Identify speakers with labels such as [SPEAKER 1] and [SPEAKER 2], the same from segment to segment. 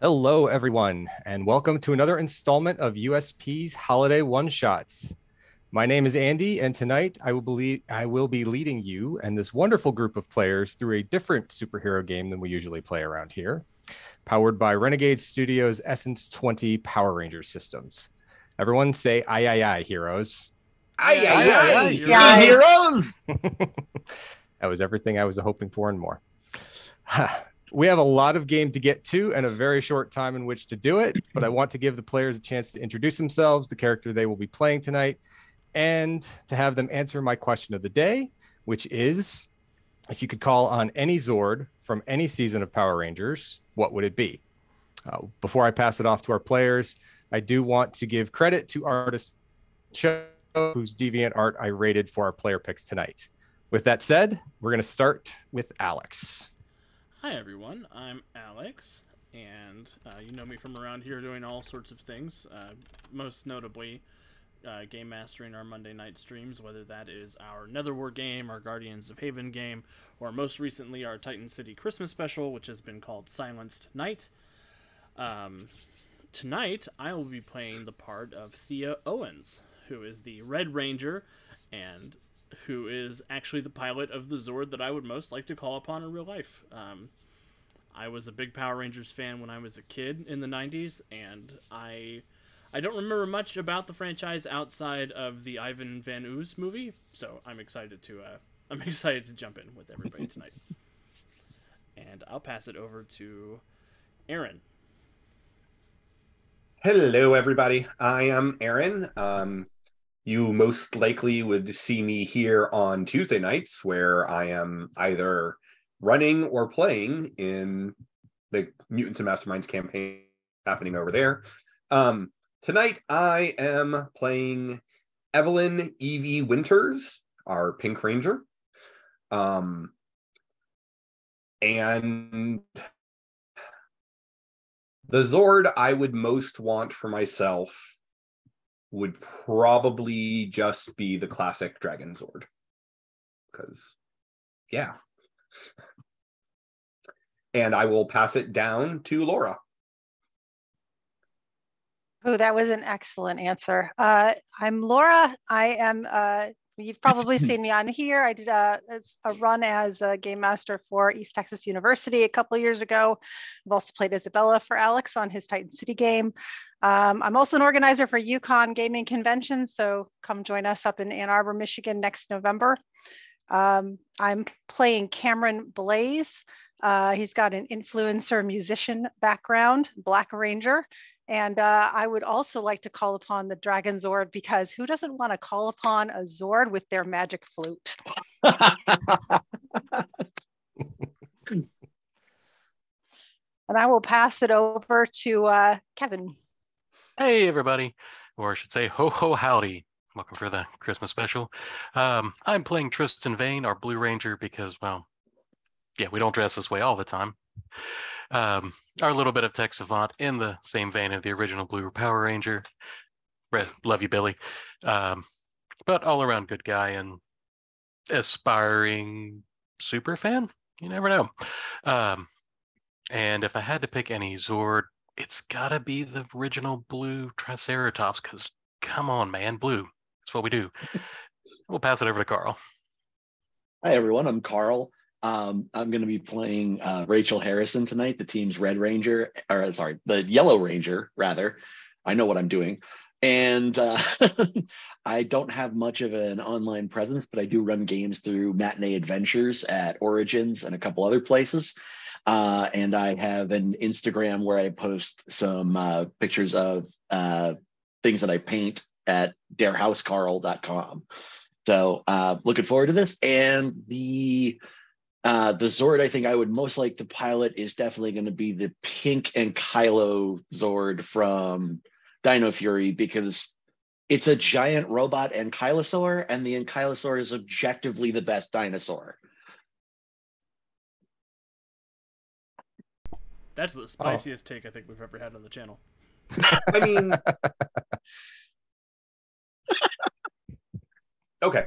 [SPEAKER 1] Hello, everyone, and welcome to another installment of USP's Holiday One Shots. My name is Andy, and tonight I will be leading you and this wonderful group of players through a different superhero game than we usually play around here, powered by Renegade Studios' Essence 20 Power Rangers systems. Everyone say "aye aye aye," heroes.
[SPEAKER 2] Aye,
[SPEAKER 3] Aye,
[SPEAKER 2] aye,
[SPEAKER 3] aye,
[SPEAKER 2] aye,
[SPEAKER 3] aye.
[SPEAKER 2] Yeah, heroes.
[SPEAKER 1] That was everything I was hoping for and more. We have a lot of game to get to and a very short time in which to do it, but I want to give the players a chance to introduce themselves, the character they will be playing tonight, and to have them answer my question of the day, which is, if you could call on any Zord from any season of Power Rangers, what would it be? Before I pass it off to our players, I do want to give credit to artist Cho, whose deviant art I rated for our player picks tonight. With that said, we're going to start with Alex.
[SPEAKER 3] Hi everyone, I'm Alex, and you know me from around here doing all sorts of things, most notably game mastering our Monday night streams, whether that is our Netherwar game, our Guardians of Haven game, or most recently our Titan City Christmas special, which has been called Silenced Night. Tonight, I will be playing the part of Thea Owens, who is the Red Ranger, and who is actually the pilot of the Zord that I would most like to call upon in real life. I was a big Power Rangers fan when I was a kid in the 90s, and I don't remember much about the franchise outside of the Ivan Van Ooze movie, so I'm excited to jump in with everybody tonight. And I'll pass it over to Aaron.
[SPEAKER 2] Hello, everybody. I am Aaron. You most likely would see me here on Tuesday nights, where I am either running or playing in the Mutants and Masterminds campaign happening over there. Tonight, I am playing Evelyn Evie Winters, our Pink Ranger. And the Zord I would most want for myself would probably just be the classic Dragon Zord. Because, yeah. And I will pass it down to Laura.
[SPEAKER 4] Oh, that was an excellent answer. I'm Laura. You've probably seen me on here. I did a run as a game master for East Texas University a couple of years ago. I've also played Isabella for Alex on his Titan City game. I'm also an organizer for Yukon Gaming Convention, so come join us up in Ann Arbor, Michigan next November. I'm playing Cameron Blaze. He's got an influencer musician background, Black Ranger. And I would also like to call upon the Dragon Zord, because who doesn't want to call upon a Zord with their magic flute? And I will pass it over to Kevin.
[SPEAKER 5] Hey, everybody, or I should say, ho, ho, howdy. Welcome for the Christmas special. I'm playing Tristan Vane, our Blue Ranger, because, well, yeah, we don't dress this way all the time. Our little bit of tech savant in the same vein of the original Blue Power Ranger. Love you, Billy. But all around good guy and aspiring super fan. You never know. And if I had to pick any Zord, it's gotta be the original Blue Triceratops, because come on, man, blue. That's what we do. We'll pass it over to Carl.
[SPEAKER 6] Hi, everyone. I'm Carl. I'm going to be playing Rachel Harrison tonight, the team's Red Ranger, or sorry, the Yellow Ranger, rather. I know what I'm doing. And I don't have much of an online presence, but I do run games through Matinee Adventures at Origins and a couple other places. And I have an Instagram where I post some pictures of things that I paint at darehousecarl.com. So looking forward to this. And the Zord I think I would most like to pilot is definitely going to be the Pink and Kylo Zord from Dino Fury, because it's a giant robot ankylosaur, and the ankylosaur is objectively the best dinosaur.
[SPEAKER 3] That's the spiciest take I think we've ever had on the channel.
[SPEAKER 2] I mean... Okay.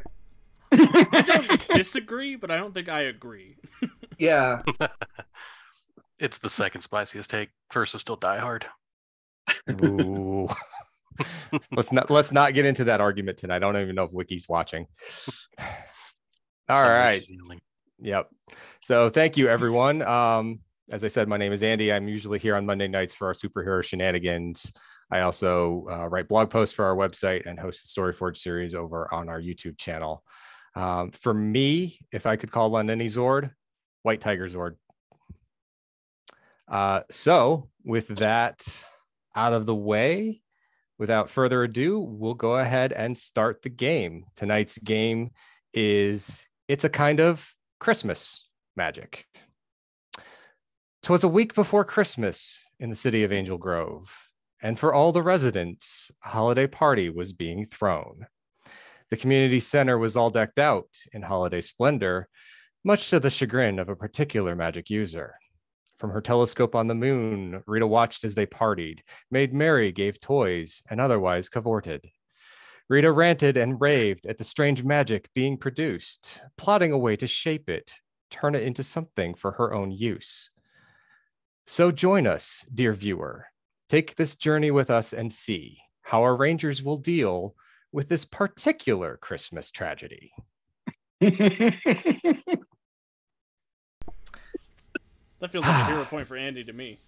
[SPEAKER 3] I don't disagree, but I don't think I agree.
[SPEAKER 2] Yeah.
[SPEAKER 5] It's the second spiciest take. First is still Die Hard.
[SPEAKER 1] Ooh. let's not get into that argument tonight. I don't even know if Wiki's watching. All right. Yep. So thank you, everyone. As I said, my name is Andy. I'm usually here on Monday nights for our superhero shenanigans. I also write blog posts for our website and host the Storyforge series over on our YouTube channel. For me, if I could call on any Zord, White Tiger Zord. So with that out of the way, without further ado, we'll go ahead and start the game. Tonight's game is It's a Kind of Christmas Magic. 'Twas a week before Christmas in the city of Angel Grove, and for all the residents, a holiday party was being thrown. The community center was all decked out in holiday splendor, much to the chagrin of a particular magic user. From her telescope on the moon, Rita watched as they partied, made merry, gave toys, and otherwise cavorted. Rita ranted and raved at the strange magic being produced, plotting a way to shape it, turn it into something for her own use. So join us, dear viewer. Take this journey with us and see how our Rangers will deal with this particular Christmas tragedy.
[SPEAKER 3] That feels like a hero point for Andy to me.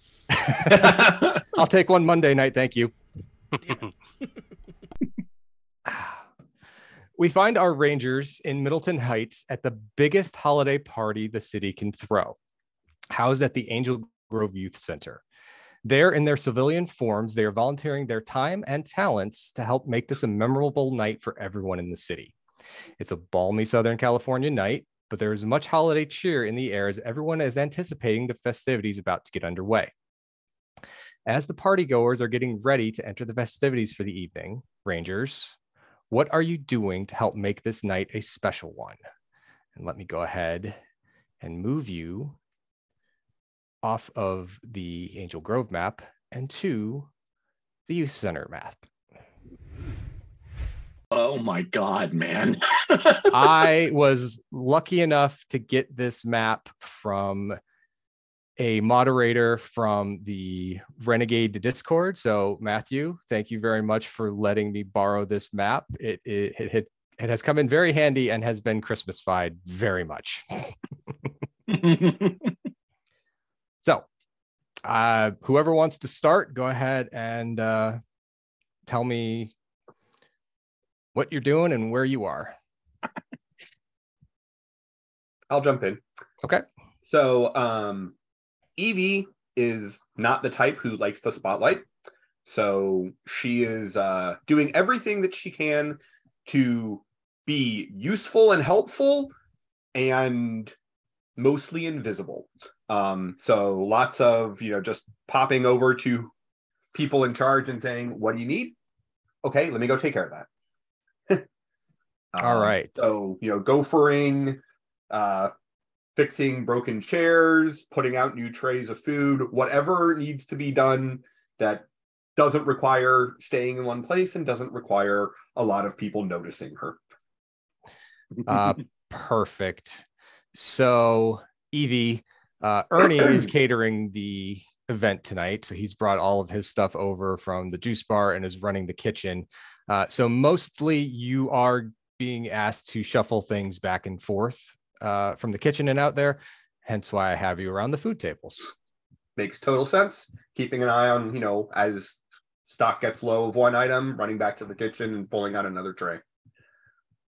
[SPEAKER 1] I'll take one Monday night, thank you. We find our Rangers in Middleton Heights at the biggest holiday party the city can throw, housed at the Angel Grove Youth Center. There, in their civilian forms, they are volunteering their time and talents to help make this a memorable night for everyone in the city. It's a balmy Southern California night, but there is much holiday cheer in the air as everyone is anticipating the festivities about to get underway. As the partygoers are getting ready to enter the festivities for the evening, Rangers, what are you doing to help make this night a special one? And let me go ahead and move you off of the Angel Grove map and to the Youth Center map.
[SPEAKER 6] Oh my God, man.
[SPEAKER 1] I was lucky enough to get this map from a moderator from the Renegade Discord. So Matthew, thank you very much for letting me borrow this map. It has come in very handy and has been Christmas-fied very much. So whoever wants to start, go ahead and tell me what you're doing and where you are.
[SPEAKER 2] I'll jump in.
[SPEAKER 1] Okay.
[SPEAKER 2] So Evie is not the type who likes the spotlight. So she is doing everything that she can to be useful and helpful and mostly invisible. So lots of, just popping over to people in charge and saying, what do you need? Okay, let me go take care of that.
[SPEAKER 1] All right.
[SPEAKER 2] So, gophering, fixing broken chairs, putting out new trays of food, whatever needs to be done that doesn't require staying in one place and doesn't require a lot of people noticing her.
[SPEAKER 1] Perfect. So, Evie, Ernie is catering the event tonight. So he's brought all of his stuff over from the juice bar and is running the kitchen. So mostly you are being asked to shuffle things back and forth from the kitchen and out there. Hence why I have you around the food tables.
[SPEAKER 2] Makes total sense. Keeping an eye on, as stock gets low of one item, running back to the kitchen and pulling out another tray.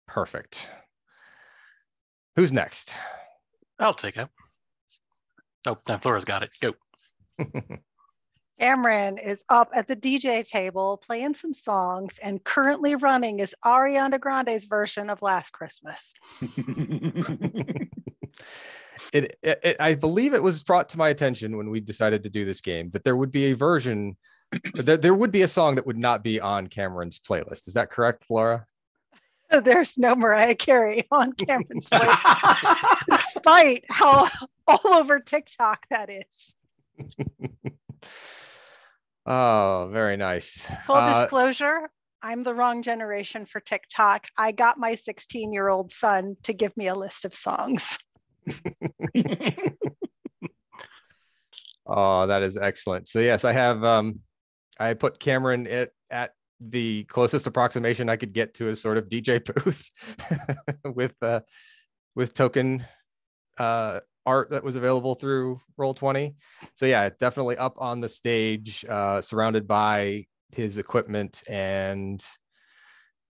[SPEAKER 1] Perfect. Who's next?
[SPEAKER 5] I'll take it. Oh, now Flora's got it. Go.
[SPEAKER 4] Cameron is up at the DJ table playing some songs and currently running is Ariana Grande's version of Last Christmas.
[SPEAKER 1] I believe it was brought to my attention when we decided to do this game that there would be a version, there would be a song that would not be on Cameron's playlist. Is that correct, Laura?
[SPEAKER 4] There's no Mariah Carey on Cameron's playlist, despite how all over TikTok that is.
[SPEAKER 1] Oh, very nice.
[SPEAKER 4] Full disclosure, I'm the wrong generation for TikTok. I got my 16-year-old son to give me a list of songs.
[SPEAKER 1] Oh, that is excellent. So yes, I have I put Cameron at the closest approximation I could get to a sort of DJ booth with token art that was available through Roll20. So yeah, definitely up on the stage, surrounded by his equipment and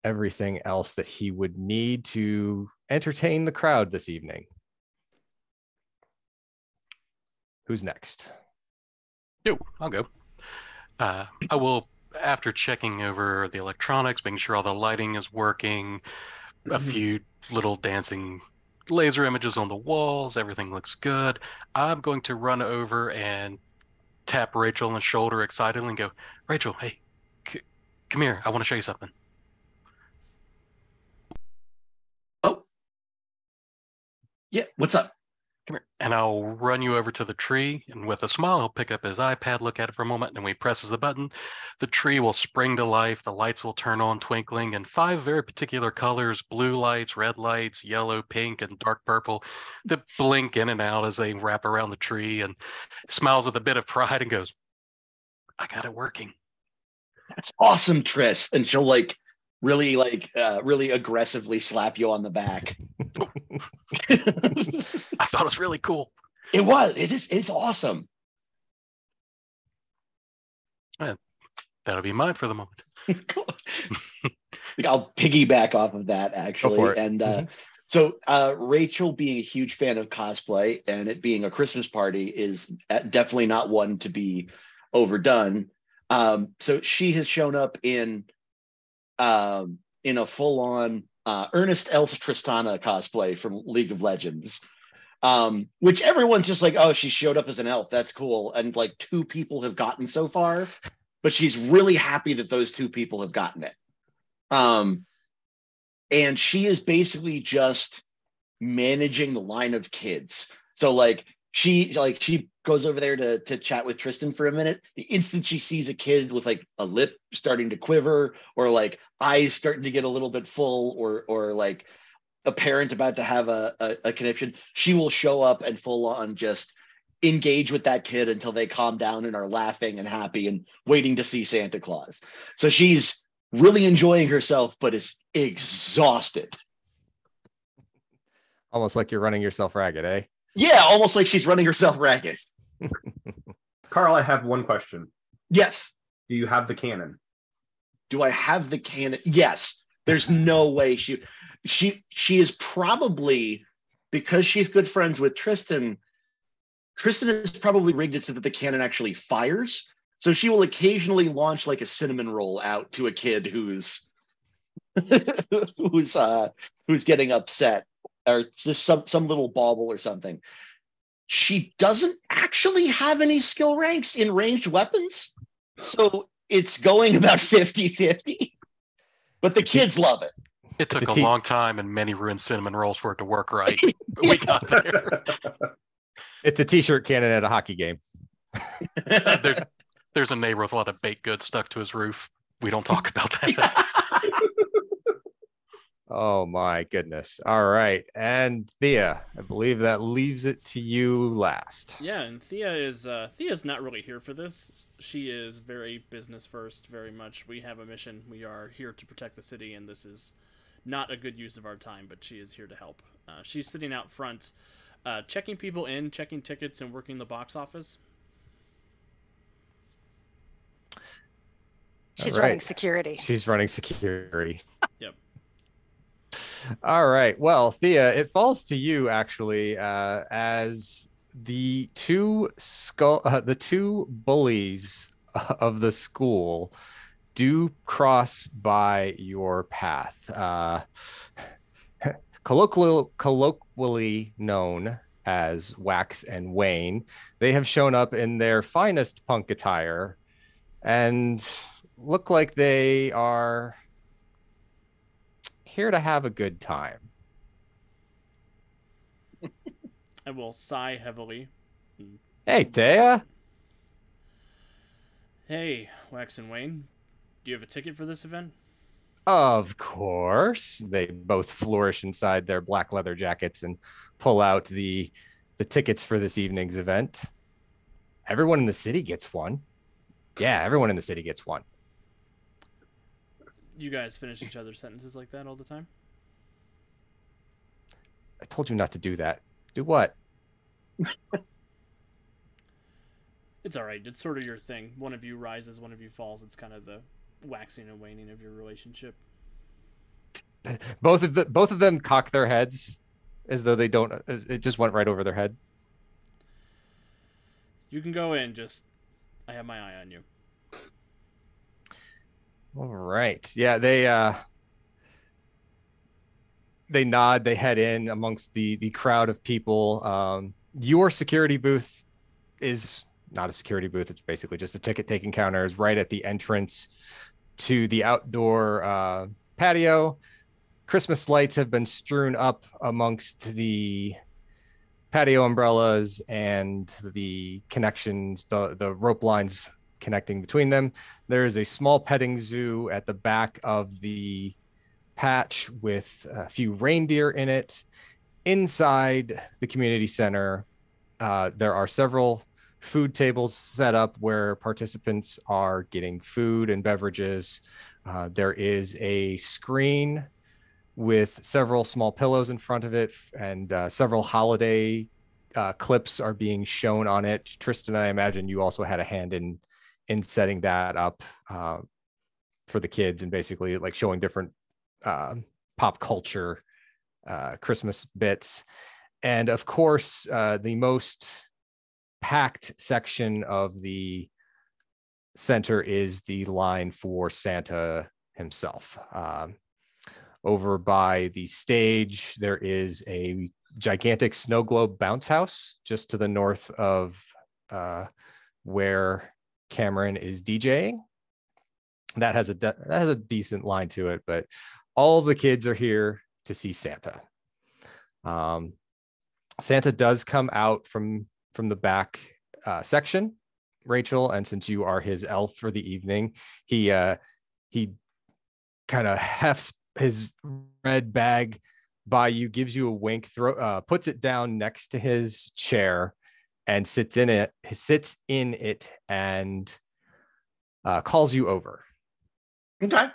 [SPEAKER 1] everything else that he would need to entertain the crowd this evening. Who's next?
[SPEAKER 5] Yo, I'll go. I will, after checking over the electronics, making sure all the lighting is working, a few little dancing laser images on the walls, everything looks good. I'm going to run over and tap Rachel on the shoulder excitedly and go, Rachel, hey, come here. I want to show you something.
[SPEAKER 6] Oh, yeah. What's up?
[SPEAKER 5] Come here. And I'll run you over to the tree, and with a smile, he'll pick up his iPad, look at it for a moment, and when he presses the button, the tree will spring to life, the lights will turn on twinkling in 5 very particular colors, blue lights, red lights, yellow, pink, and dark purple, that blink in and out as they wrap around the tree, and smiles with a bit of pride and goes, I got it working.
[SPEAKER 6] That's awesome, Tris. And she'll really aggressively slap you on the back.
[SPEAKER 5] I thought it was really cool.
[SPEAKER 6] It was. It's awesome.
[SPEAKER 5] That'll be mine for the moment.
[SPEAKER 6] Cool. I'll piggyback off of that, actually. And so Rachel, being a huge fan of cosplay and it being a Christmas party, is definitely not one to be overdone. So she has shown up in a full-on Ernest Elf Tristana cosplay from League of Legends, which everyone's just like, oh, she showed up as an elf. That's cool. And like 2 people have gotten so far, but she's really happy that those 2 people have gotten it. And she is basically just managing the line of kids. So she goes over there to chat with Tristan for a minute. The instant she sees a kid with like a lip starting to quiver, or like eyes starting to get a little bit full, or like a parent about to have a conniption, she will show up and full on just engage with that kid until they calm down and are laughing and happy and waiting to see Santa Claus. So she's really enjoying herself, but is exhausted.
[SPEAKER 1] Almost like you're running yourself ragged, eh?
[SPEAKER 6] Yeah, almost like she's running herself ragged.
[SPEAKER 2] Carl, I have one question.
[SPEAKER 6] Yes.
[SPEAKER 2] Do you have the cannon?
[SPEAKER 6] Do I have the cannon? Yes. There's no way she is probably, because she's good friends with Tristan. Tristan has probably rigged it so that the cannon actually fires. So she will occasionally launch like a cinnamon roll out to a kid who's getting upset, or just some little bauble or something. She doesn't actually have any skill ranks in ranged weapons, so it's going about 50-50. But the kids love it.
[SPEAKER 5] It took a long time and many ruined cinnamon rolls for it to work right. We got there.
[SPEAKER 1] It's a t-shirt cannon at a hockey game.
[SPEAKER 5] There's a neighbor with a lot of baked goods stuck to his roof. We don't talk about that.
[SPEAKER 1] Oh my goodness. All right. And Thea, I believe that leaves it to you last.
[SPEAKER 3] Yeah, and Thea's not really here for this. She is very business first, very much. We have a mission. We are here to protect the city, and this is not a good use of our time, but she is here to help. She's sitting out front, checking people in, checking tickets, and working the box office.
[SPEAKER 4] She's running security.
[SPEAKER 1] She's running security.
[SPEAKER 3] Yep.
[SPEAKER 1] All right. Well, Thea, it falls to you actually, as the two bullies of the school do cross by your path. Colloquially known as Wax and Wayne, they have shown up in their finest punk attire and look like they are here to have a good time.
[SPEAKER 3] I will sigh heavily.
[SPEAKER 1] Hey, Thea.
[SPEAKER 3] Hey, Wax and Wayne. Do you have a ticket for this event?
[SPEAKER 1] Of course. They both flourish inside their black leather jackets and pull out the tickets for this evening's event. Everyone in the city gets one. Yeah, everyone in the city gets one.
[SPEAKER 3] You guys finish each other's sentences like that all the time?
[SPEAKER 1] I told you not to do that. Do what?
[SPEAKER 3] It's all right. It's sort of your thing. One of you rises, one of you falls. It's kind of the waxing and waning of your relationship.
[SPEAKER 1] Both of them cock their heads as though they don't. It just went right over their head.
[SPEAKER 3] You can go in. Just I have my eye on you.
[SPEAKER 1] All right. Yeah, they nod. They head in amongst the crowd of people. Your security booth is not a security booth. It's basically just a ticket taking counter. Is right at the entrance to the outdoor patio. Christmas lights have been strewn up amongst the patio umbrellas and the connections, the rope lines connecting between them. There is a small petting zoo at the back of the patch with a few reindeer in it. Inside the community center, there are several food tables set up where participants are getting food and beverages. There is a screen with several small pillows in front of it, and several holiday clips are being shown on it. Tristan, I imagine you also had a hand in setting that up for the kids, and basically like showing different pop culture Christmas bits. And of course, the most packed section of the center is the line for Santa himself. Over by the stage, there is a gigantic snow globe bounce house just to the north of where Cameron is DJing. That has a decent line to it, but all the kids are here to see Santa. Santa does come out from the back section, Rachel, and since you are his elf for the evening, he kind of hefts his red bag by you, gives you a wink, puts it down next to his chair, and sits in it, and calls you over.
[SPEAKER 6] Okay.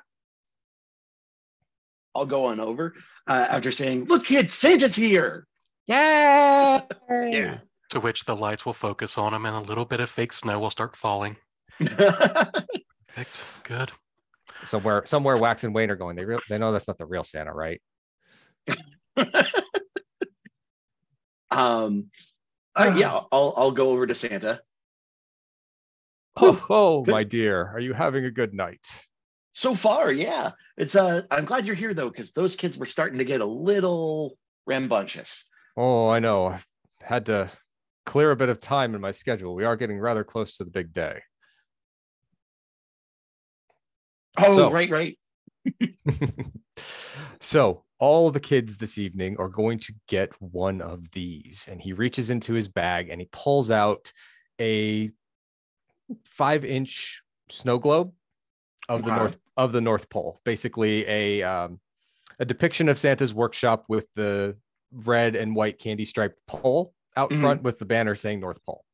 [SPEAKER 6] I'll go on over after saying, "Look, kids, Santa's here!"
[SPEAKER 1] Yeah.
[SPEAKER 6] Yeah.
[SPEAKER 5] To which the lights will focus on him and a little bit of fake snow will start falling. Perfect. Good.
[SPEAKER 1] Somewhere Wax and Wayne are going. They know that's not the real Santa, right?
[SPEAKER 6] Yeah, I'll go over to Santa.
[SPEAKER 1] Oh, my dear, are you having a good night?
[SPEAKER 6] So far, yeah. It's I'm glad you're here though, because those kids were starting to get a little rambunctious.
[SPEAKER 1] Oh, I know. I've had to clear a bit of time in my schedule. We are getting rather close to the big day.
[SPEAKER 6] Oh, right.
[SPEAKER 1] So all of the kids this evening are going to get one of these, and he reaches into his bag and he pulls out a 5-inch snow globe of the North Pole, basically a depiction of Santa's workshop with the red and white candy striped pole out front with the banner saying North Pole.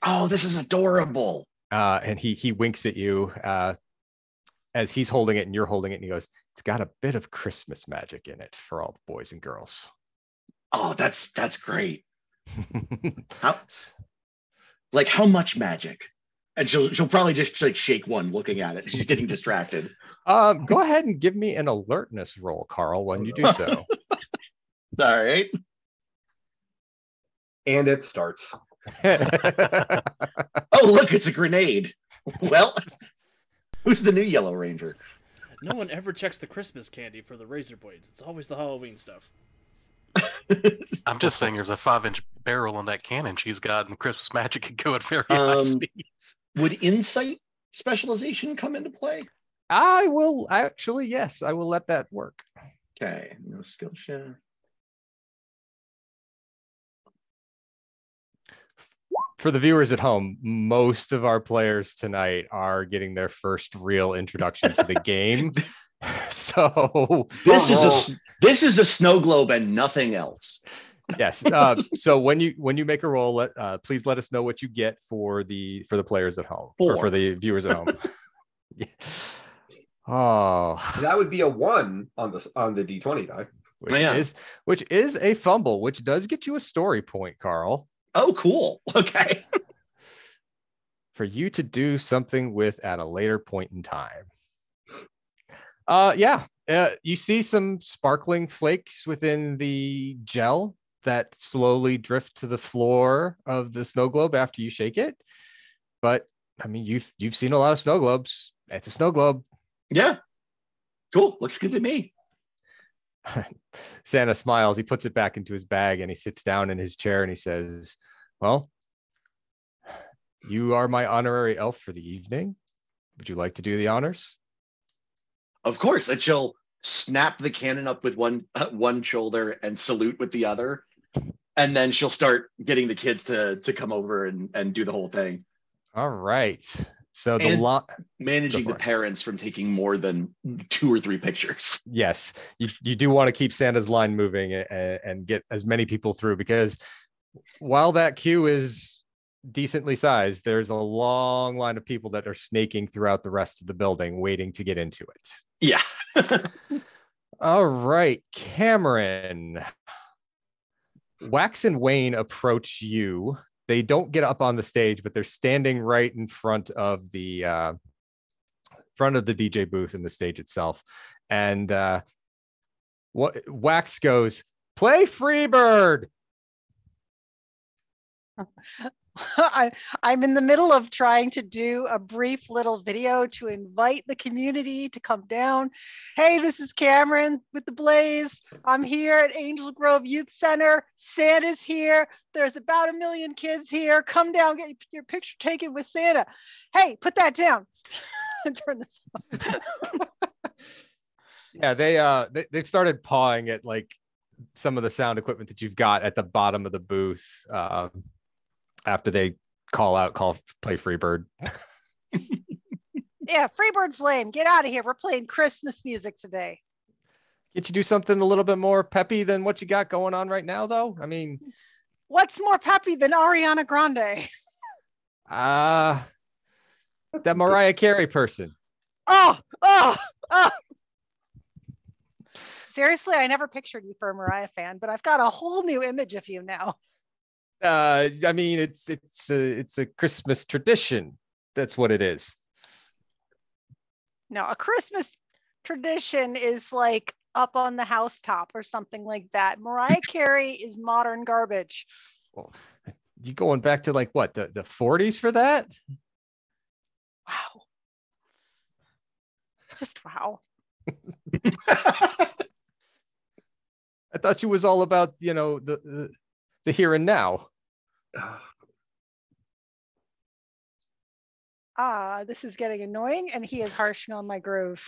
[SPEAKER 6] Oh, this is adorable.
[SPEAKER 1] And he winks at you as he's holding it and you're holding it, and he goes, "It's got a bit of Christmas magic in it for all the boys and girls."
[SPEAKER 6] Oh, that's great. How much magic? And she'll probably just like shake one looking at it. She's getting distracted.
[SPEAKER 1] Go ahead and give me an alertness roll, Carl, when you do so.
[SPEAKER 6] All right.
[SPEAKER 2] And it starts.
[SPEAKER 6] Oh, look, it's a grenade. Well, who's the new Yellow Ranger?
[SPEAKER 3] No one ever checks the Christmas candy for the razor blades. It's always the Halloween stuff.
[SPEAKER 5] I'm just saying there's a 5-inch barrel in that cannon she's got, and Christmas magic can go at very high speeds.
[SPEAKER 6] Would insight specialization come into play?
[SPEAKER 1] I will actually, yes, I will let that work.
[SPEAKER 6] Okay, no skill share.
[SPEAKER 1] For the viewers at home, most of our players tonight are getting their first real introduction to the game. So
[SPEAKER 6] this is a snow globe and nothing else.
[SPEAKER 1] Yes. So when you make a roll, please let us know what you get for the players at home or for
[SPEAKER 6] 4.
[SPEAKER 1] the viewers at home. Yeah. Oh,
[SPEAKER 2] That would be a 1 on the D20 die.
[SPEAKER 1] which is a fumble, which does get you a story point, Carl.
[SPEAKER 6] Oh, cool. Okay.
[SPEAKER 1] For you to do something with at a later point in time. You see some sparkling flakes within the gel that slowly drift to the floor of the snow globe after you shake it. But I mean, you've seen a lot of snow globes. It's a snow globe.
[SPEAKER 6] Yeah. Cool. Looks good to me.
[SPEAKER 1] Santa smiles. He puts it back into his bag and he sits down in his chair and he says, well, you are my honorary elf for the evening. Would you like to do the honors?
[SPEAKER 6] Of course. And she'll snap the cannon up with one shoulder and salute with the other. And then she'll start getting the kids to come over and do the whole thing.
[SPEAKER 1] All right. So
[SPEAKER 6] managing the parents from taking more than 2 or 3 pictures.
[SPEAKER 1] Yes, you do want to keep Santa's line moving and get as many people through, because while that queue is decently sized, there's a long line of people that are snaking throughout the rest of the building waiting to get into it.
[SPEAKER 6] Yeah.
[SPEAKER 1] All right, Cameron. Wax and Wayne approach you. They don't get up on the stage, but they're standing right in front of the DJ booth and the stage itself. And what Wax goes, play Freebird.
[SPEAKER 4] I'm in the middle of trying to do a brief little video to invite the community to come down. Hey, this is Cameron with the Blaze. I'm here at Angel Grove Youth Center. Santa's here. There's about 1 million kids here. Come down, get your picture taken with Santa. Hey, put that down. Turn this off.
[SPEAKER 1] Yeah, they've started pawing at like some of the sound equipment that you've got at the bottom of the booth. After they play Freebird.
[SPEAKER 4] Yeah, Freebird's lame. Get out of here. We're playing Christmas music today.
[SPEAKER 1] Can't you do something a little bit more peppy than what you got going on right now, though? I mean,
[SPEAKER 4] what's more peppy than Ariana Grande?
[SPEAKER 1] That Mariah Carey person.
[SPEAKER 4] Oh. Seriously, I never pictured you for a Mariah fan, but I've got a whole new image of you now.
[SPEAKER 1] I mean, it's a Christmas tradition. That's what it is.
[SPEAKER 4] No, a Christmas tradition is like up on the housetop or something like that. Mariah Carey is modern garbage.
[SPEAKER 1] Well, you going back to like what, the 40s for that?
[SPEAKER 4] Wow. Just wow.
[SPEAKER 1] I thought she was all about, the here and now.
[SPEAKER 4] This is getting annoying, and he is harshing on my groove.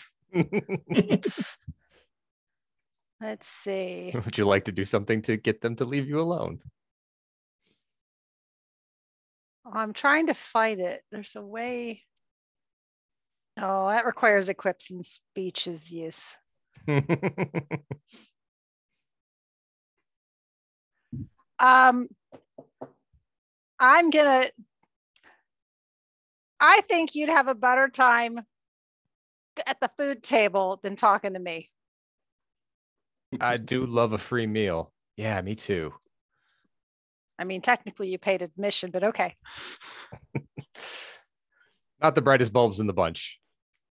[SPEAKER 4] Let's see.
[SPEAKER 1] Would you like to do something to get them to leave you alone?
[SPEAKER 4] I'm trying to fight it. There's a way. Oh, that requires equips and speeches use. I think you'd have a better time at the food table than talking to me.
[SPEAKER 1] I do love a free meal. Yeah, me too.
[SPEAKER 4] I mean, technically you paid admission, but okay.
[SPEAKER 1] Not the brightest bulbs in the bunch.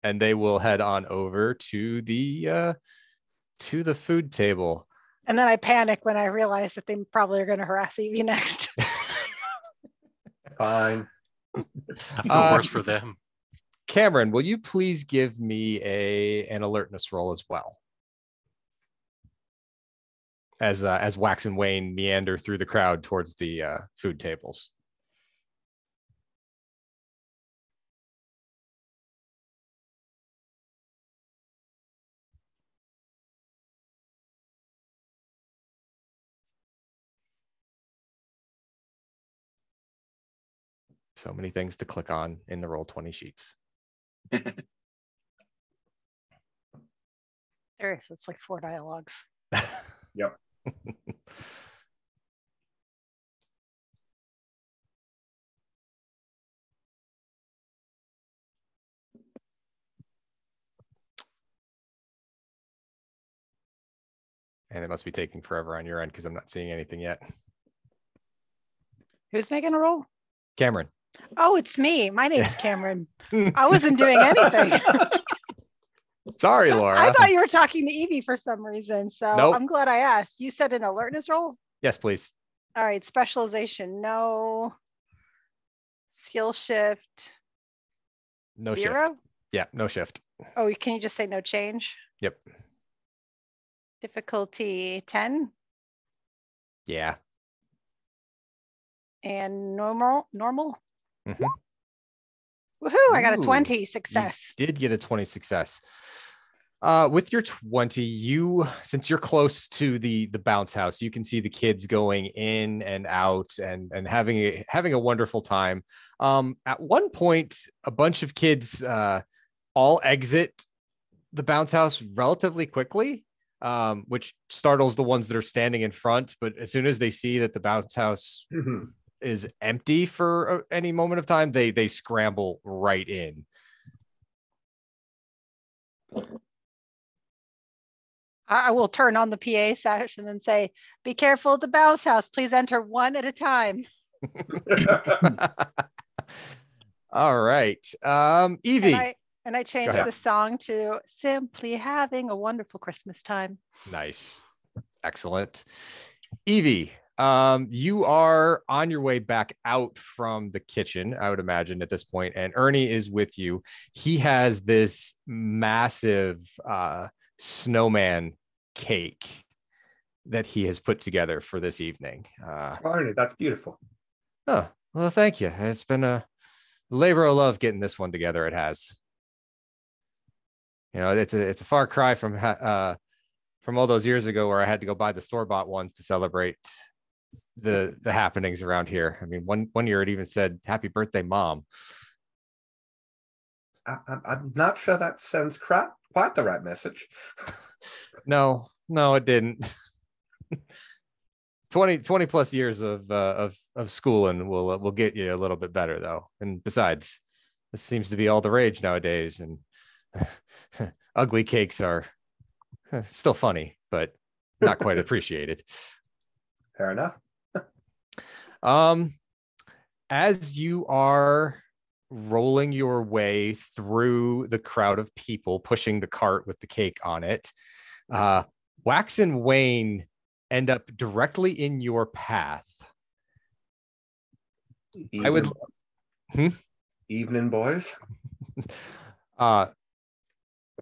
[SPEAKER 1] And they will head on over to the food table.
[SPEAKER 4] And then I panic when I realize that they probably are going to harass Evie next.
[SPEAKER 2] Fine.
[SPEAKER 5] Worse for them.
[SPEAKER 1] Cameron, will you please give me an alertness roll as well? As Wax and Wayne meander through the crowd towards the food tables. So many things to click on in the Roll20 sheets.
[SPEAKER 4] Seriously, it's like 4 dialogues.
[SPEAKER 2] Yep.
[SPEAKER 1] And it must be taking forever on your end because I'm not seeing anything yet.
[SPEAKER 4] Who's making a roll?
[SPEAKER 1] Cameron.
[SPEAKER 4] Oh, it's me. My name's Cameron. I wasn't doing anything.
[SPEAKER 1] Sorry, Laura.
[SPEAKER 4] I thought you were talking to Evie for some reason. So
[SPEAKER 1] Nope.
[SPEAKER 4] I'm glad I asked. You said an alertness roll?
[SPEAKER 1] Yes, please.
[SPEAKER 4] All right. Specialization, no. Skill shift,
[SPEAKER 1] No
[SPEAKER 4] 0?
[SPEAKER 1] shift. Yeah, no shift.
[SPEAKER 4] Oh, can you just say no change?
[SPEAKER 1] Yep.
[SPEAKER 4] Difficulty 10
[SPEAKER 1] Yeah.
[SPEAKER 4] and normal.
[SPEAKER 1] Mhm.
[SPEAKER 4] Woohoo! I got a
[SPEAKER 1] Ooh,
[SPEAKER 4] 20
[SPEAKER 1] You
[SPEAKER 4] success.
[SPEAKER 1] did get a 20 success. With your 20, since you're close to the bounce house, you can see the kids going in and out and having a wonderful time. At one point, a bunch of kids all exit the bounce house relatively quickly, which startles the ones that are standing in front. But as soon as they see that the bounce house is empty for any moment of time, they scramble right in.
[SPEAKER 4] I will turn on the PA session and say, be careful at the bounce house. Please enter one at a time.
[SPEAKER 1] All right. Evie.
[SPEAKER 4] And I changed
[SPEAKER 1] ahead.
[SPEAKER 4] the song to Simply Having a Wonderful Christmas Time.
[SPEAKER 1] Nice. Excellent. Evie, you are on your way back out from the kitchen, I would imagine at this point, and Ernie is with you. He has this massive snowman cake that he has put together for this evening.
[SPEAKER 2] Arnie, that's beautiful.
[SPEAKER 1] Oh, well, thank you. It's been a labor of love getting this one together. It has. You know, it's a far cry from all those years ago where I had to go buy the store-bought ones to celebrate the happenings around here. I mean, one year it even said "Happy Birthday, Mom."
[SPEAKER 2] I'm not sure that sends quite the right message.
[SPEAKER 1] No, it didn't. 20 plus years of schooling will get you a little bit better though. And besides, this seems to be all the rage nowadays, and ugly cakes are still funny, but not quite appreciated.
[SPEAKER 2] Fair enough.
[SPEAKER 1] As you are rolling your way through the crowd of people, pushing the cart with the cake on it, Wax and Wayne end up directly in your path.
[SPEAKER 2] Evening, boys.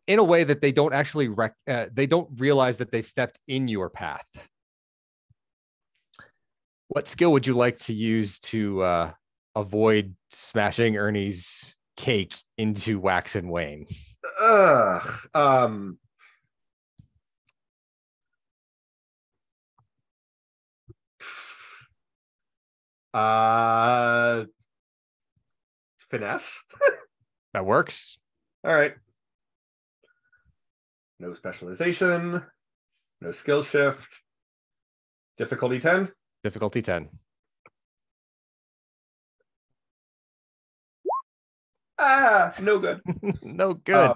[SPEAKER 1] In a way that they don't actually they don't realize that they've stepped in your path. What skill would you like to use to avoid smashing Ernie's cake into Wax and Wayne?
[SPEAKER 2] Finesse.
[SPEAKER 1] That works.
[SPEAKER 2] All right. No specialization, no skill shift. Difficulty 10.
[SPEAKER 1] Difficulty 10.
[SPEAKER 2] No good.
[SPEAKER 1] No good.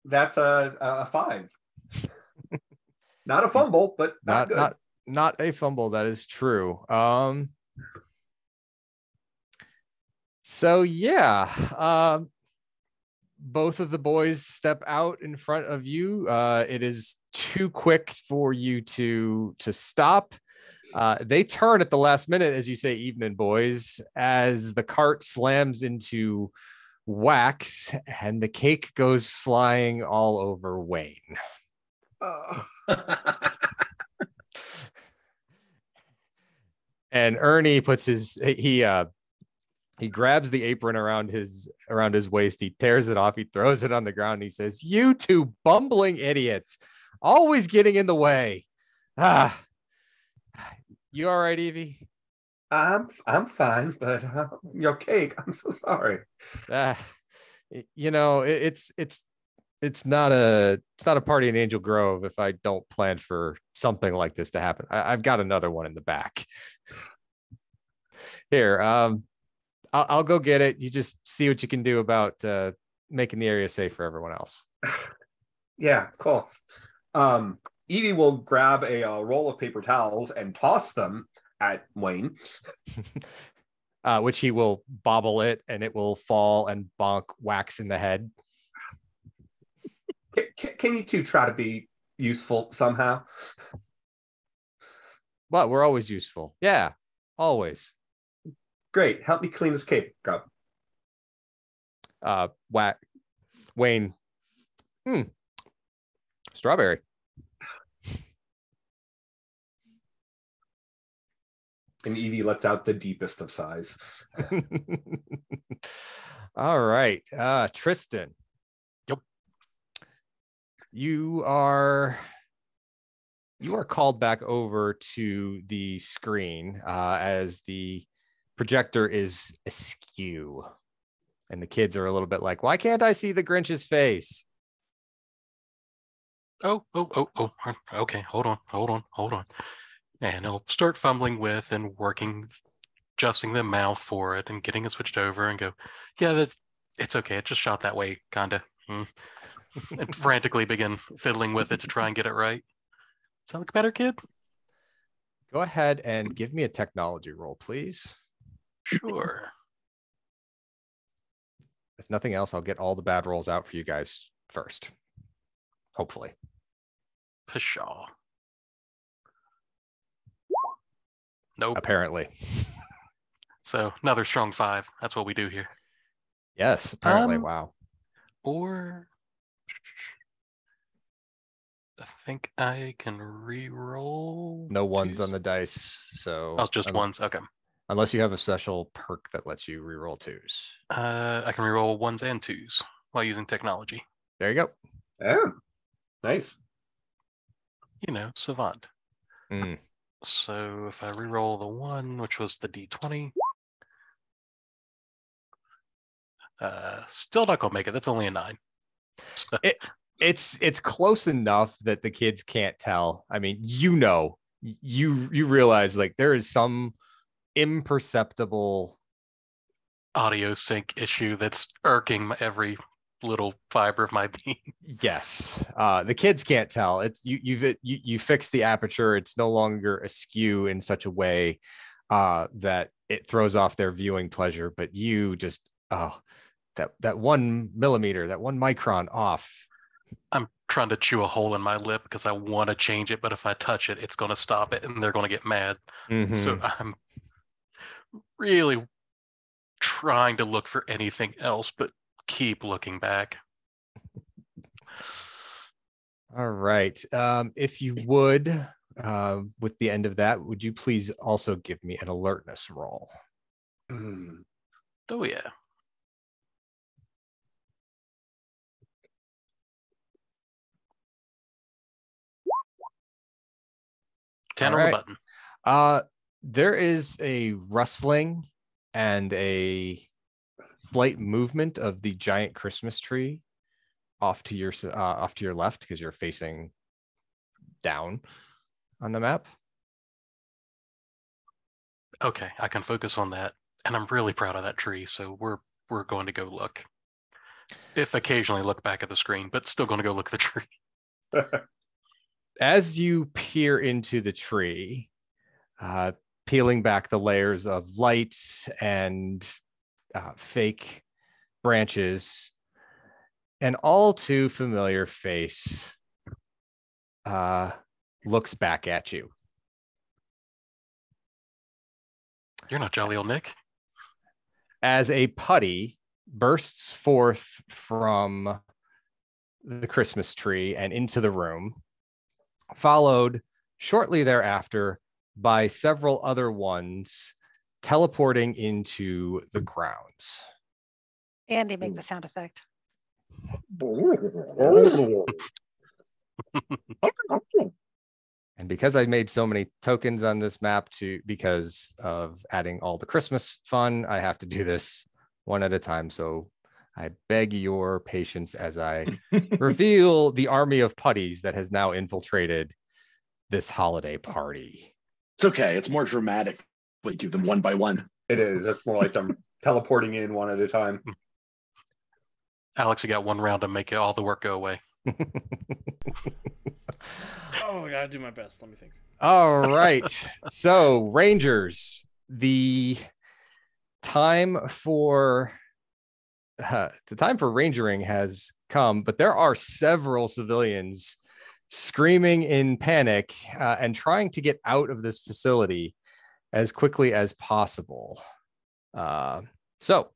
[SPEAKER 2] That's a 5. Not a fumble, but not good.
[SPEAKER 1] Not a fumble. That is true. So yeah, both of the boys step out in front of you. It is too quick for you to stop. They turn at the last minute, as you say, "Evening, boys," as the cart slams into Wax and the cake goes flying all over Wayne. And Ernie puts he grabs the apron around his waist. He tears it off. He throws it on the ground. And he says, "You two bumbling idiots, always getting in the way." You all right, Evie?
[SPEAKER 2] I'm fine, but your cake. I'm so sorry.
[SPEAKER 1] You know, it's not a party in Angel Grove if I don't plan for something like this to happen. I've got another one in the back. Here, I'll go get it. You just see what you can do about making the area safe for everyone else.
[SPEAKER 2] Yeah, cool. Edie will grab a roll of paper towels and toss them at Wayne.
[SPEAKER 1] Which he will bobble it, and it will fall and bonk Wax in the head.
[SPEAKER 2] Can you two try to be useful somehow?
[SPEAKER 1] But we're always useful. Yeah, always.
[SPEAKER 2] Great. Help me clean this cake up.
[SPEAKER 1] Wayne. Strawberry.
[SPEAKER 2] And Edie lets out the deepest of sighs.
[SPEAKER 1] All right. Tristan.
[SPEAKER 5] Yep.
[SPEAKER 1] You are called back over to the screen as the projector is askew. And the kids are a little bit like, why can't I see the Grinch's face?
[SPEAKER 5] Oh. Okay, hold on. And I'll start fumbling with and working, adjusting the mouth for it and getting it switched over and go, yeah, it's okay. It just shot that way, kinda. And frantically begin fiddling with it to try and get it right. Sound like a better kid?
[SPEAKER 1] Go ahead and give me a technology roll, please.
[SPEAKER 5] Sure.
[SPEAKER 1] If nothing else, I'll get all the bad rolls out for you guys first. Hopefully.
[SPEAKER 5] Pshaw. Nope.
[SPEAKER 1] Apparently.
[SPEAKER 5] So another strong 5. That's what we do here.
[SPEAKER 1] Yes, apparently. Wow.
[SPEAKER 5] Or I think I can re-roll.
[SPEAKER 1] No ones on the dice, so
[SPEAKER 5] Oh, just ones. Okay.
[SPEAKER 1] Unless you have a special perk that lets you re-roll 2s.
[SPEAKER 5] I can re-roll 1s and 2s while using technology.
[SPEAKER 1] There you go.
[SPEAKER 2] Oh, nice.
[SPEAKER 5] You know, savant.
[SPEAKER 1] Mm.
[SPEAKER 5] So if I re-roll the 1, which was the D20, still not gonna make it. That's only a 9. So.
[SPEAKER 1] It's close enough that the kids can't tell. I mean, you realize like there is some imperceptible
[SPEAKER 5] audio sync issue that's irking every little fiber of my being.
[SPEAKER 1] Yes. The kids can't tell. It's you fix the aperture. It's no longer askew in such a way that it throws off their viewing pleasure, but you just that 1 millimeter, that 1 micron off.
[SPEAKER 5] I'm trying to chew a hole in my lip because I want to change it, but if I touch it, it's going to stop it and they're going to get mad.
[SPEAKER 1] Mm-hmm.
[SPEAKER 5] So I'm really trying to look for anything else, but keep looking back.
[SPEAKER 1] All right. If you would, with the end of that, would you please also give me an alertness roll?
[SPEAKER 5] Oh, yeah. Ten on the button.
[SPEAKER 1] There is a rustling and a slight movement of the giant Christmas tree off to your left because you're facing down on the map.
[SPEAKER 5] Okay, I can focus on that, and I'm really proud of that tree. So we're going to go look. If occasionally look back at the screen, but still going to go look at the tree.
[SPEAKER 1] As you peer into the tree, peeling back the layers of lights and fake branches, an all too familiar face looks back at you.
[SPEAKER 5] You're not jolly old Nick.
[SPEAKER 1] As a putty bursts forth from the Christmas tree and into the room, followed shortly thereafter by several other ones teleporting into the grounds.
[SPEAKER 4] Andy, make the sound effect.
[SPEAKER 1] And because I made so many tokens on this map because of adding all the Christmas fun, I have to do this one at a time. So I beg your patience as I reveal the army of putties that has now infiltrated this holiday party.
[SPEAKER 6] It's okay. It's more dramatic when you do them one by one.
[SPEAKER 2] It is. That's more like them teleporting in one at a time.
[SPEAKER 5] Alex, you got one round to make all the work go away.
[SPEAKER 3] Oh, I gotta do my best. Let me think.
[SPEAKER 1] All right. So, Rangers, the time for rangering has come, but there are several civilians screaming in panic and trying to get out of this facility as quickly as possible. So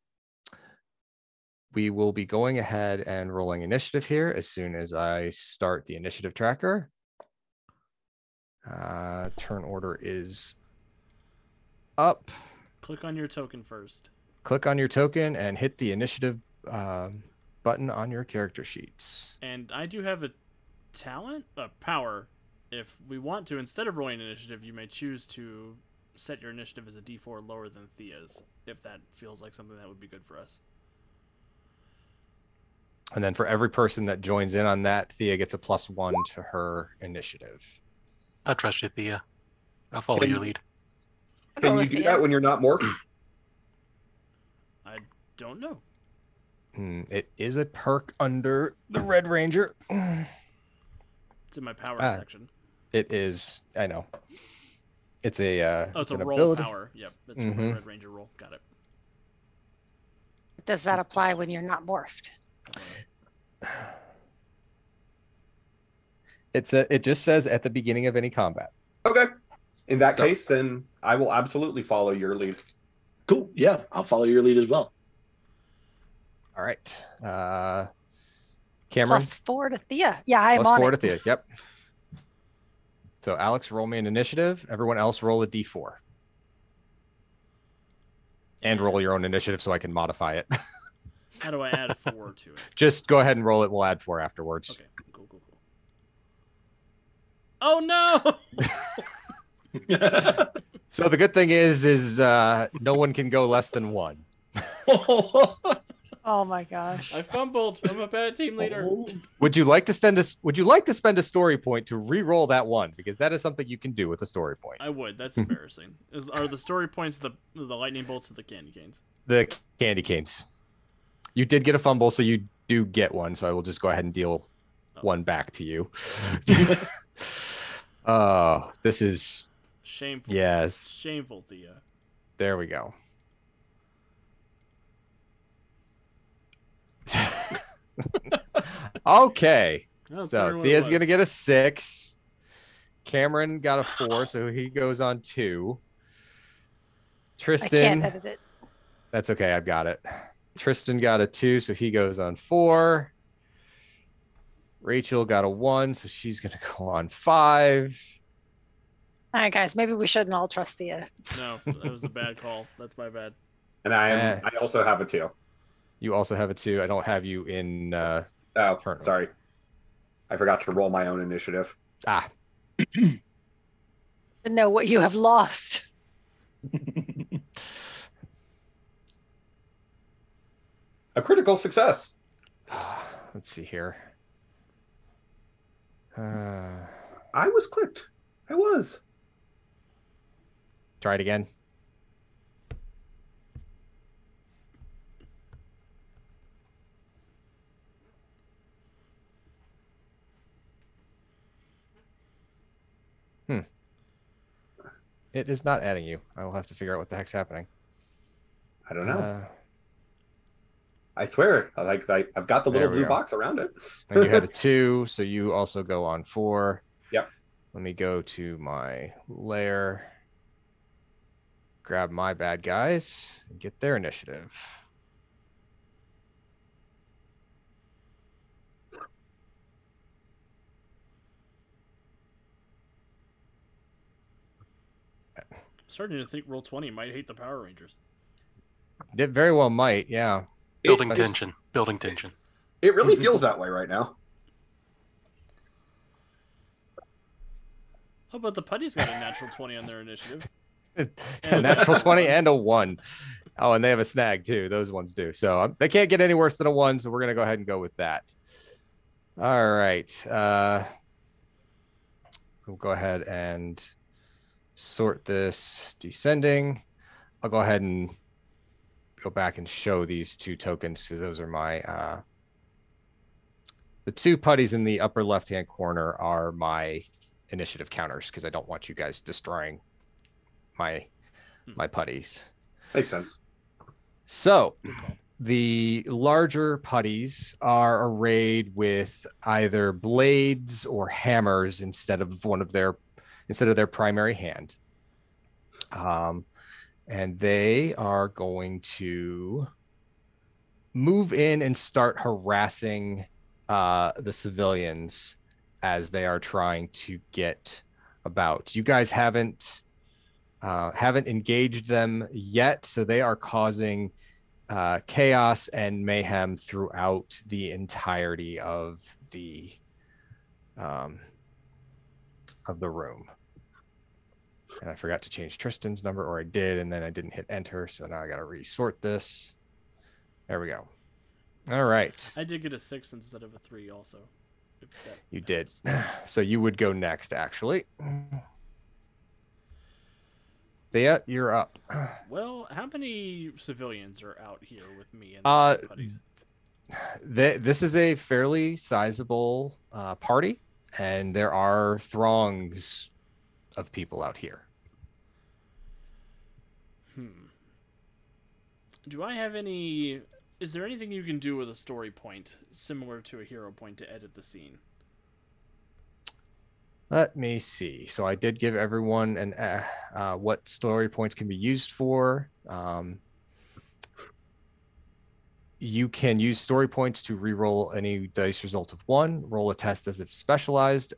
[SPEAKER 1] we will be going ahead and rolling initiative here as soon as I start the initiative tracker. Turn order is up.
[SPEAKER 3] Click on your token first.
[SPEAKER 1] Click on your token and hit the initiative button on your character sheets.
[SPEAKER 3] And I do have a power. If we want to, instead of rolling initiative, you may choose to set your initiative as a D4 lower than Thea's, if that feels like something that would be good for us.
[SPEAKER 1] And then for every person that joins in on that, Thea gets a +1 to her initiative.
[SPEAKER 5] I trust you, Thea. I'll follow your lead.
[SPEAKER 2] Can you do that when you're not morphed?
[SPEAKER 3] I don't know.
[SPEAKER 1] It is a perk under the Red Ranger.
[SPEAKER 3] It's in my power section.
[SPEAKER 1] It is. I know. It's a.
[SPEAKER 3] It's a
[SPEAKER 1] an
[SPEAKER 3] roll
[SPEAKER 1] ability.
[SPEAKER 3] power. Yep, that's for my Red Ranger roll. Got it.
[SPEAKER 4] Does that apply when you're not morphed?
[SPEAKER 1] It just says at the beginning of any combat.
[SPEAKER 2] Okay. In that case, then I will absolutely follow your lead.
[SPEAKER 6] Cool. Yeah, I'll follow your lead as well.
[SPEAKER 1] All right. Cameron.
[SPEAKER 4] +4 to Thea. Yeah, I'm on
[SPEAKER 1] +4
[SPEAKER 4] it.
[SPEAKER 1] to Thea. Yep. So Alex, roll me an initiative. Everyone else roll a D4. And roll your own initiative so I can modify it.
[SPEAKER 3] How do I add 4 to it?
[SPEAKER 1] Just go ahead and roll it. We'll add 4 afterwards.
[SPEAKER 3] Okay, cool. Oh no!
[SPEAKER 1] So the good thing is no one can go less than 1.
[SPEAKER 4] Oh my gosh.
[SPEAKER 3] I fumbled. I'm a bad team leader.
[SPEAKER 1] Would you like to spend a story point to re-roll that 1? Because that is something you can do with a story point.
[SPEAKER 3] I would. That's embarrassing. Are the story points the lightning bolts or the candy canes?
[SPEAKER 1] The candy canes. You did get a fumble, so you do get 1. So I will just go ahead and deal 1 back to you. Oh, this is
[SPEAKER 3] shameful.
[SPEAKER 1] Yes.
[SPEAKER 3] Shameful, Thea.
[SPEAKER 1] There we go. Okay. So Thea's going to get a 6. Cameron got a 4, so he goes on 2. Tristan.
[SPEAKER 4] I can't edit it.
[SPEAKER 1] That's okay. I've got it. Tristan got a 2, so he goes on 4. Rachel got a 1, so she's going to go on 5.
[SPEAKER 4] All right, guys, maybe we shouldn't all trust Thea.
[SPEAKER 3] No, that was a bad call. That's my bad.
[SPEAKER 2] And I also have a 2.
[SPEAKER 1] You also have a 2. I don't have you in turn.
[SPEAKER 2] Sorry. I forgot to roll my own initiative.
[SPEAKER 4] To know what you have lost.
[SPEAKER 2] A critical success.
[SPEAKER 1] Let's see here.
[SPEAKER 2] I was clicked. I was.
[SPEAKER 1] Try it again. It is not adding you. I will have to figure out what the heck's happening.
[SPEAKER 2] I don't know. I swear, I've got the little blue box around it.
[SPEAKER 1] And you had a 2, so you also go on 4.
[SPEAKER 2] Yep.
[SPEAKER 1] Let me go to my lair, grab my bad guys, and get their initiative.
[SPEAKER 3] I'm starting to think Roll20 might hate the Power Rangers.
[SPEAKER 1] It very well might, yeah.
[SPEAKER 5] Building tension.
[SPEAKER 2] It really feels that way right now.
[SPEAKER 3] Oh, but the Putty's got a natural 20 on their initiative.
[SPEAKER 1] A natural 20 and a 1. Oh, and they have a snag too. Those ones do. So they can't get any worse than a 1. So we're going to go ahead and go with that. All right. We'll go ahead and sort this descending. I'll go ahead and go back and show these 2 tokens. So those are my, the 2 putties in the upper left-hand corner are my initiative counters because I don't want you guys destroying my putties.
[SPEAKER 2] Makes sense.
[SPEAKER 1] So the larger putties are arrayed with either blades or hammers instead of their primary hand. And they are going to move in and start harassing the civilians as they are trying to get about. You guys haven't engaged them yet, so they are causing chaos and mayhem throughout the entirety of the room. And I forgot to change Tristan's number, or I did, and then I didn't hit enter, so now I got to resort this. There we go. All right.
[SPEAKER 3] I did get a 6 instead of a 3 also.
[SPEAKER 1] You did. So you would go next, actually. Thea, you're up.
[SPEAKER 3] Well, how many civilians are out here with me and the putties?
[SPEAKER 1] This is a fairly sizable party, and there are throngs of people out here.
[SPEAKER 3] Do I have any... Is there anything you can do with a story point similar to a hero point to edit the scene?
[SPEAKER 1] Let me see. So I did give everyone what story points can be used for. You can use story points to reroll any dice result of 1, roll a test as if specialized,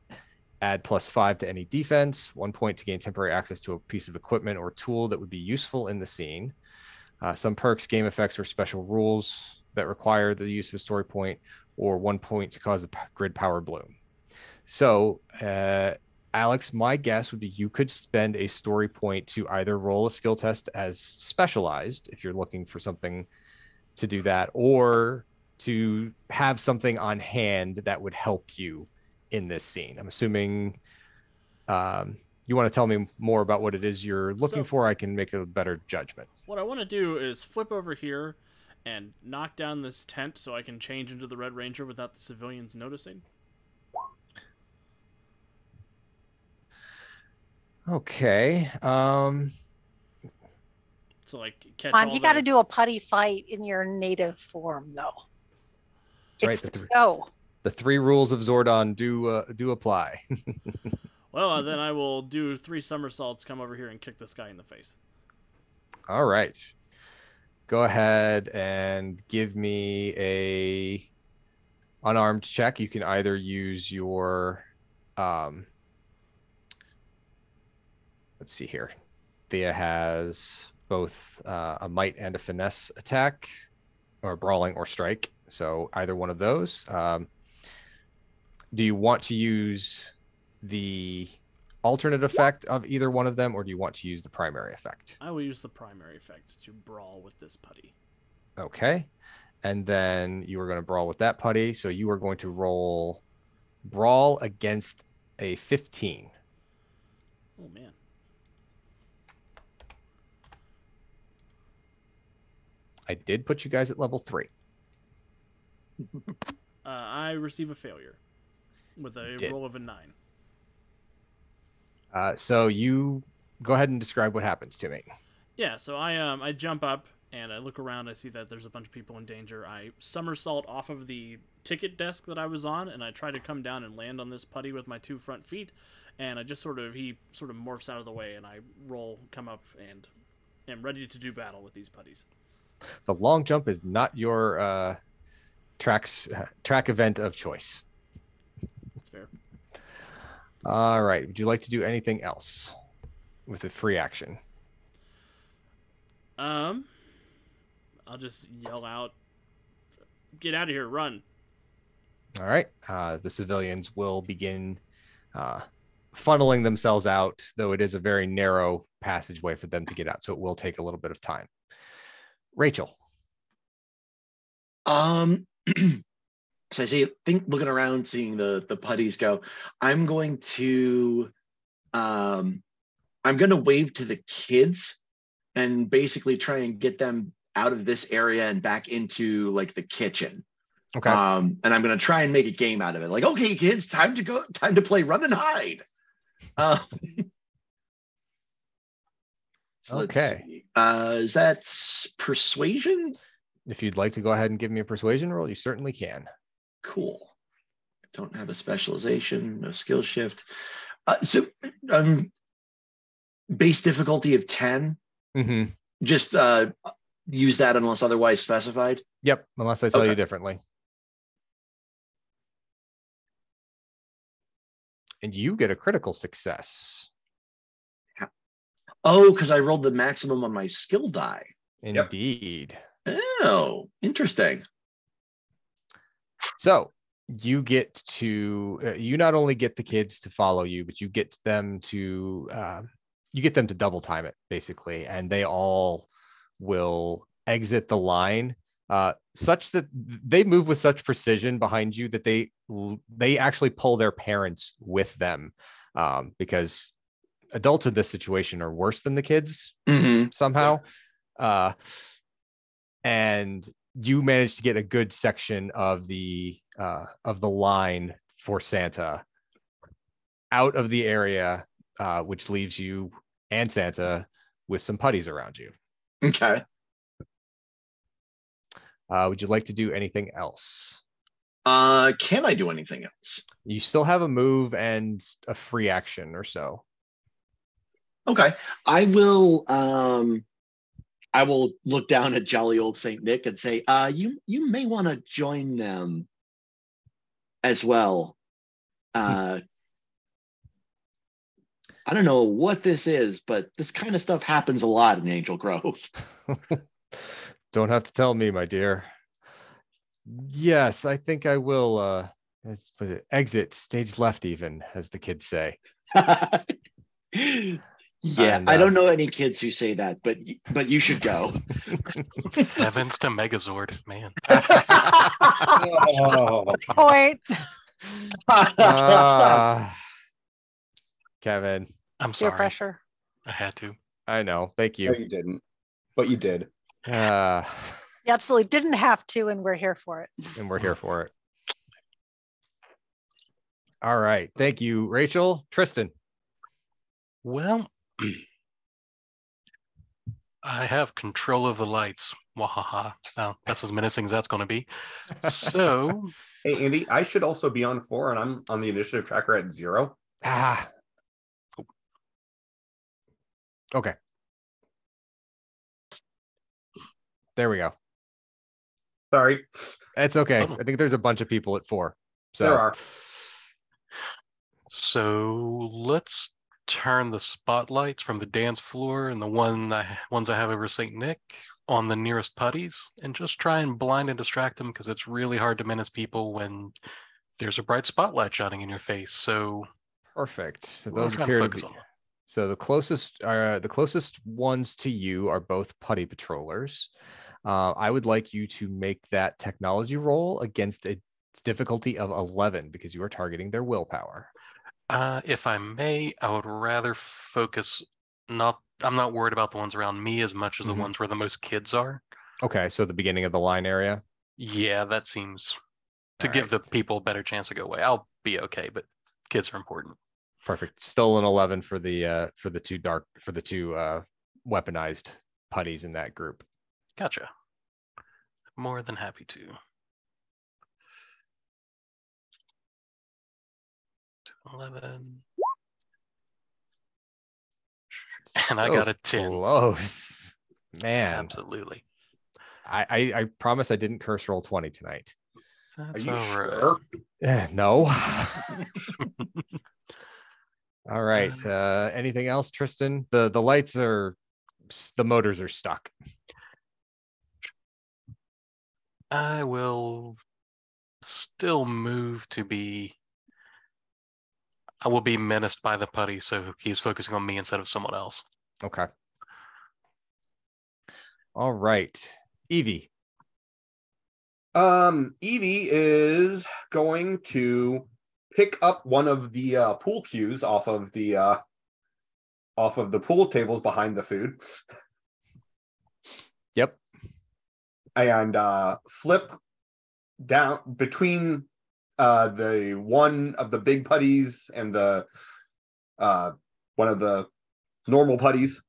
[SPEAKER 1] add +5 to any defense, 1 point to gain temporary access to a piece of equipment or tool that would be useful in the scene. Some perks, game effects, or special rules that require the use of a story point, or 1 point to cause a grid power bloom. So, Alex, my guess would be you could spend a story point to either roll a skill test as specialized, if you're looking for something to do that, or to have something on hand that would help you in this scene. I'm assuming you want to tell me more about what it is you're looking for. I can make a better judgment.
[SPEAKER 3] What I want to do is flip over here and knock down this tent so I can change into the Red Ranger without the civilians noticing.
[SPEAKER 1] Okay.
[SPEAKER 3] So like catch
[SPEAKER 4] you got to do a putty fight in your native form, though.
[SPEAKER 1] That's right. The 3 rules of Zordon do apply.
[SPEAKER 3] Well, then I will do 3 somersaults, come over here, and kick this guy in the face.
[SPEAKER 1] All right. Go ahead and give me a unarmed check. You can either use your let's see here. Thea has both a might and a finesse attack, or brawling or strike. So either one of those. Do you want to use the alternate effect of either one of them, or do you want to use the primary effect?
[SPEAKER 3] I will use the primary effect to brawl with this putty.
[SPEAKER 1] Okay. And then you are going to brawl with that putty. So you are going to roll brawl against a 15.
[SPEAKER 3] Oh, man.
[SPEAKER 1] I did put you guys at level 3.
[SPEAKER 3] I receive a failure with a roll of a 9.
[SPEAKER 1] So you go ahead and describe what happens to me.
[SPEAKER 3] Yeah, so I jump up and I look around. I see that there's a bunch of people in danger. I somersault off of the ticket desk that I was on, and I try to come down and land on this putty with my 2 front feet. And I just he sort of morphs out of the way, and I come up, and am ready to do battle with these putties.
[SPEAKER 1] The long jump is not your track event of choice.
[SPEAKER 3] That's fair.
[SPEAKER 1] All right. Would you like to do anything else with a free action?
[SPEAKER 3] I'll just yell out, "Get out of here, run."
[SPEAKER 1] All right. The civilians will begin funneling themselves out, though it is a very narrow passageway for them to get out, so it will take a little bit of time. Rachel.
[SPEAKER 6] So I think looking around, seeing the putties go, I'm going to wave to the kids and basically try and get them out of this area and back into like the kitchen.
[SPEAKER 1] Okay.
[SPEAKER 6] And I'm going to try and make a game out of it. Like, okay, kids, time to play run and hide. So let's
[SPEAKER 1] Okay.
[SPEAKER 6] see. Is that persuasion?
[SPEAKER 1] If you'd like to go ahead and give me a persuasion roll, you certainly can.
[SPEAKER 6] Cool. Don't have a specialization, no skill shift. Base difficulty of 10.
[SPEAKER 1] Mm-hmm.
[SPEAKER 6] Just use that unless otherwise specified.
[SPEAKER 1] Yep, unless I tell you
[SPEAKER 6] Okay.
[SPEAKER 1] differently. And you get a critical success.
[SPEAKER 6] Oh, because I rolled the maximum on my skill die.
[SPEAKER 1] Indeed.
[SPEAKER 6] Oh, interesting.
[SPEAKER 1] So you get to you not only get the kids to follow you, but you get them to double time it basically, and they all will exit the line such that they move with such precision behind you that they actually pull their parents with them, because adults in this situation are worse than the kids somehow. And you managed to get a good section of the line for Santa out of the area, which leaves you and Santa with some putties around you.
[SPEAKER 6] Okay.
[SPEAKER 1] Would you like to do anything else?
[SPEAKER 6] Can I do anything else?
[SPEAKER 1] You still have a move and a free action or so.
[SPEAKER 6] Okay. I will look down at jolly old Saint Nick and say, you may want to join them as well. I don't know what this is, but this kind of stuff happens a lot in Angel Grove.
[SPEAKER 1] Don't have to tell me, my dear. Yes, I think I will exit stage left, even, as the kids say.
[SPEAKER 6] Yeah,
[SPEAKER 1] And,
[SPEAKER 6] I don't know any kids who say that, but you should go.
[SPEAKER 5] Heavens to Megazord, man.
[SPEAKER 4] Point.
[SPEAKER 1] Kevin,
[SPEAKER 5] I'm
[SPEAKER 4] Peer
[SPEAKER 5] sorry.
[SPEAKER 4] pressure.
[SPEAKER 5] I had to.
[SPEAKER 1] I know. Thank
[SPEAKER 2] No,
[SPEAKER 1] you.
[SPEAKER 2] you didn't, but you did.
[SPEAKER 1] And
[SPEAKER 4] You absolutely didn't have to, and we're here for it.
[SPEAKER 1] we're here for it. All right. Thank you, Rachel. Tristan.
[SPEAKER 5] Well, I have control of the lights. Wahaha. Oh, that's as menacing as that's going to be. So,
[SPEAKER 2] Hey, Andy, I should also be on 4, and I'm on the initiative tracker at 0.
[SPEAKER 1] Okay. There we go.
[SPEAKER 2] Sorry.
[SPEAKER 1] It's okay.
[SPEAKER 5] Oh.
[SPEAKER 1] I think there's a bunch of people at 4. So
[SPEAKER 2] There are.
[SPEAKER 5] So let's turn the spotlights from the dance floor and the ones I have over St. Nick on the nearest putties, and just try and blind and distract them, because it's really hard to menace people when there's a bright spotlight shining in your face. So
[SPEAKER 1] perfect. So
[SPEAKER 5] we'll
[SPEAKER 1] those
[SPEAKER 5] try to
[SPEAKER 1] appear to
[SPEAKER 5] focus
[SPEAKER 1] be.
[SPEAKER 5] on them.
[SPEAKER 1] So the closest ones to you are both putty patrollers. I would like you to make that technology roll against a difficulty of 11, because you are targeting their willpower.
[SPEAKER 5] If I may, I would rather focus. I'm not worried about the ones around me as much as the ones where the most kids are.
[SPEAKER 1] Okay, so the beginning of the line area.
[SPEAKER 5] Yeah, that seems to
[SPEAKER 1] All
[SPEAKER 5] give
[SPEAKER 1] right.
[SPEAKER 5] the people a better chance to go away. I'll be okay, but kids are important.
[SPEAKER 1] Perfect. Still an 11 for the two weaponized putties in that group.
[SPEAKER 5] Gotcha. More than happy to. 11. And I got a 10.
[SPEAKER 1] Close. Man.
[SPEAKER 5] Absolutely.
[SPEAKER 1] I promise I didn't curse roll 20 tonight.
[SPEAKER 5] That's
[SPEAKER 2] Are you
[SPEAKER 5] all right.
[SPEAKER 2] sure?
[SPEAKER 1] No. All right. Anything else, Tristan? The motors are stuck.
[SPEAKER 5] I will still move to be. I will be menaced by the putty, so he's focusing on me instead of someone else.
[SPEAKER 1] Okay. All right. Evie.
[SPEAKER 2] Evie is going to pick up one of the pool cues off of the pool tables behind the food.
[SPEAKER 1] Yep.
[SPEAKER 2] And flip down between the one of the big putties and the one of the normal putties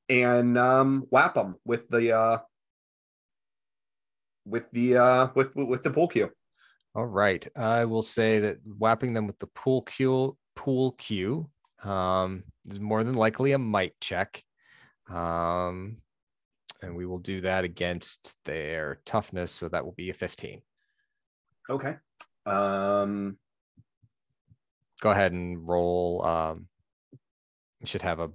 [SPEAKER 2] and whap them with the pool cue.
[SPEAKER 1] All right. I will say that whapping them with the pool cue is more than likely a might check. And we will do that against their toughness. So that will be a 15.
[SPEAKER 2] Okay.
[SPEAKER 1] Go ahead and roll. You should have a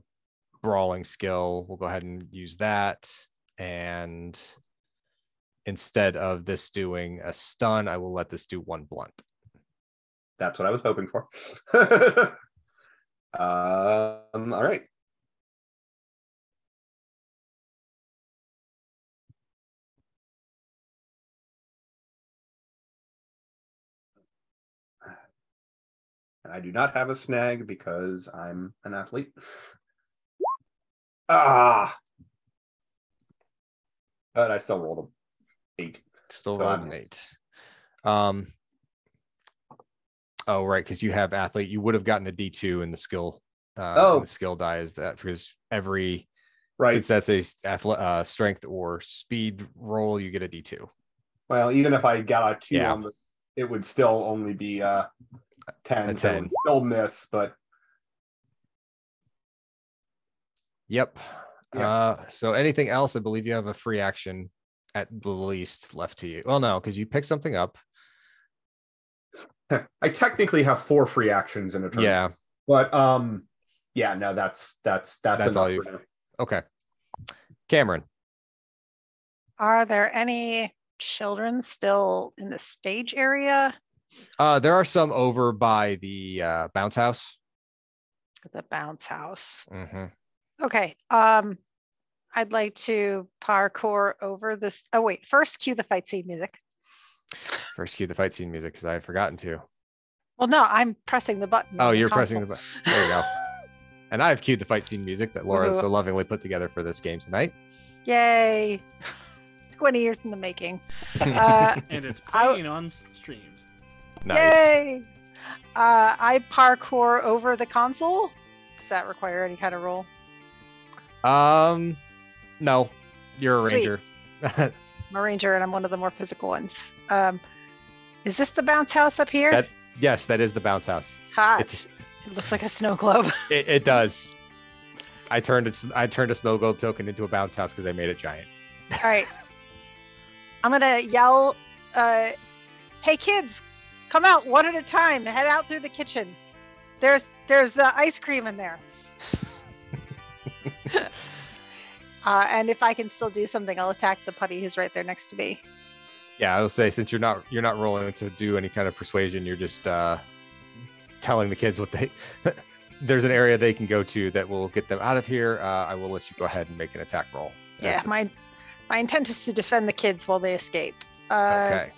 [SPEAKER 1] brawling skill. We'll go ahead and use that. And instead of this doing a stun, I will let this do 1 blunt.
[SPEAKER 2] That's what I was hoping for. All right. And I do not have a snag because I'm an athlete. But I still rolled an 8.
[SPEAKER 1] Still rolled an 8. Oh, right, because you have athlete. You would have gotten a D2 in the skill. In the skill die is that because every since that's a strength or speed roll, you get a D2.
[SPEAKER 2] Well, even if I got a 2 on it would still only be 10. So it would still miss, but
[SPEAKER 1] yep. So anything else? I believe you have a free action at the least left to you. Well, no, because you picked something up.
[SPEAKER 2] I technically have 4 free actions in a turn.
[SPEAKER 1] Yeah.
[SPEAKER 2] But yeah, no, that's
[SPEAKER 1] all you. Okay. Cameron.
[SPEAKER 4] Are there any children still in the stage area?
[SPEAKER 1] There are some over by the bounce house.
[SPEAKER 4] The bounce house.
[SPEAKER 1] Mm-hmm.
[SPEAKER 4] Okay. I'd like to parkour over this. Oh, wait. First, cue the fight scene music.
[SPEAKER 1] First, cue the fight scene music because I had forgotten to.
[SPEAKER 4] Well, no, I'm pressing the button.
[SPEAKER 1] Oh, you're pressing the button. There you go. And I've cued the fight scene music that Laura so lovingly put together for this game tonight.
[SPEAKER 4] Yay. 20 years in the making.
[SPEAKER 3] And it's playing on streams.
[SPEAKER 1] Nice.
[SPEAKER 4] Yay. I parkour over the console. Does that require any kind of roll?
[SPEAKER 1] No. You're a ranger.
[SPEAKER 4] I'm a ranger, and I'm one of the more physical ones. Is this the bounce house up here?
[SPEAKER 1] Yes, that is the bounce house.
[SPEAKER 4] Hot. It looks like a snow globe.
[SPEAKER 1] It does. I turned a snow globe token into a bounce house because I made it giant.
[SPEAKER 4] All right. I'm gonna yell, "Hey kids, come out one at a time. Head out through the kitchen. There's ice cream in there." And if I can still do something, I'll attack the putty who's right there next to me.
[SPEAKER 1] Yeah, I will say since you're not rolling to do any kind of persuasion, you're just telling the kids what there's an area they can go to that will get them out of here. I will let you go ahead and make an attack roll.
[SPEAKER 4] Yeah, my intent is to defend the kids while they escape.
[SPEAKER 1] Okay.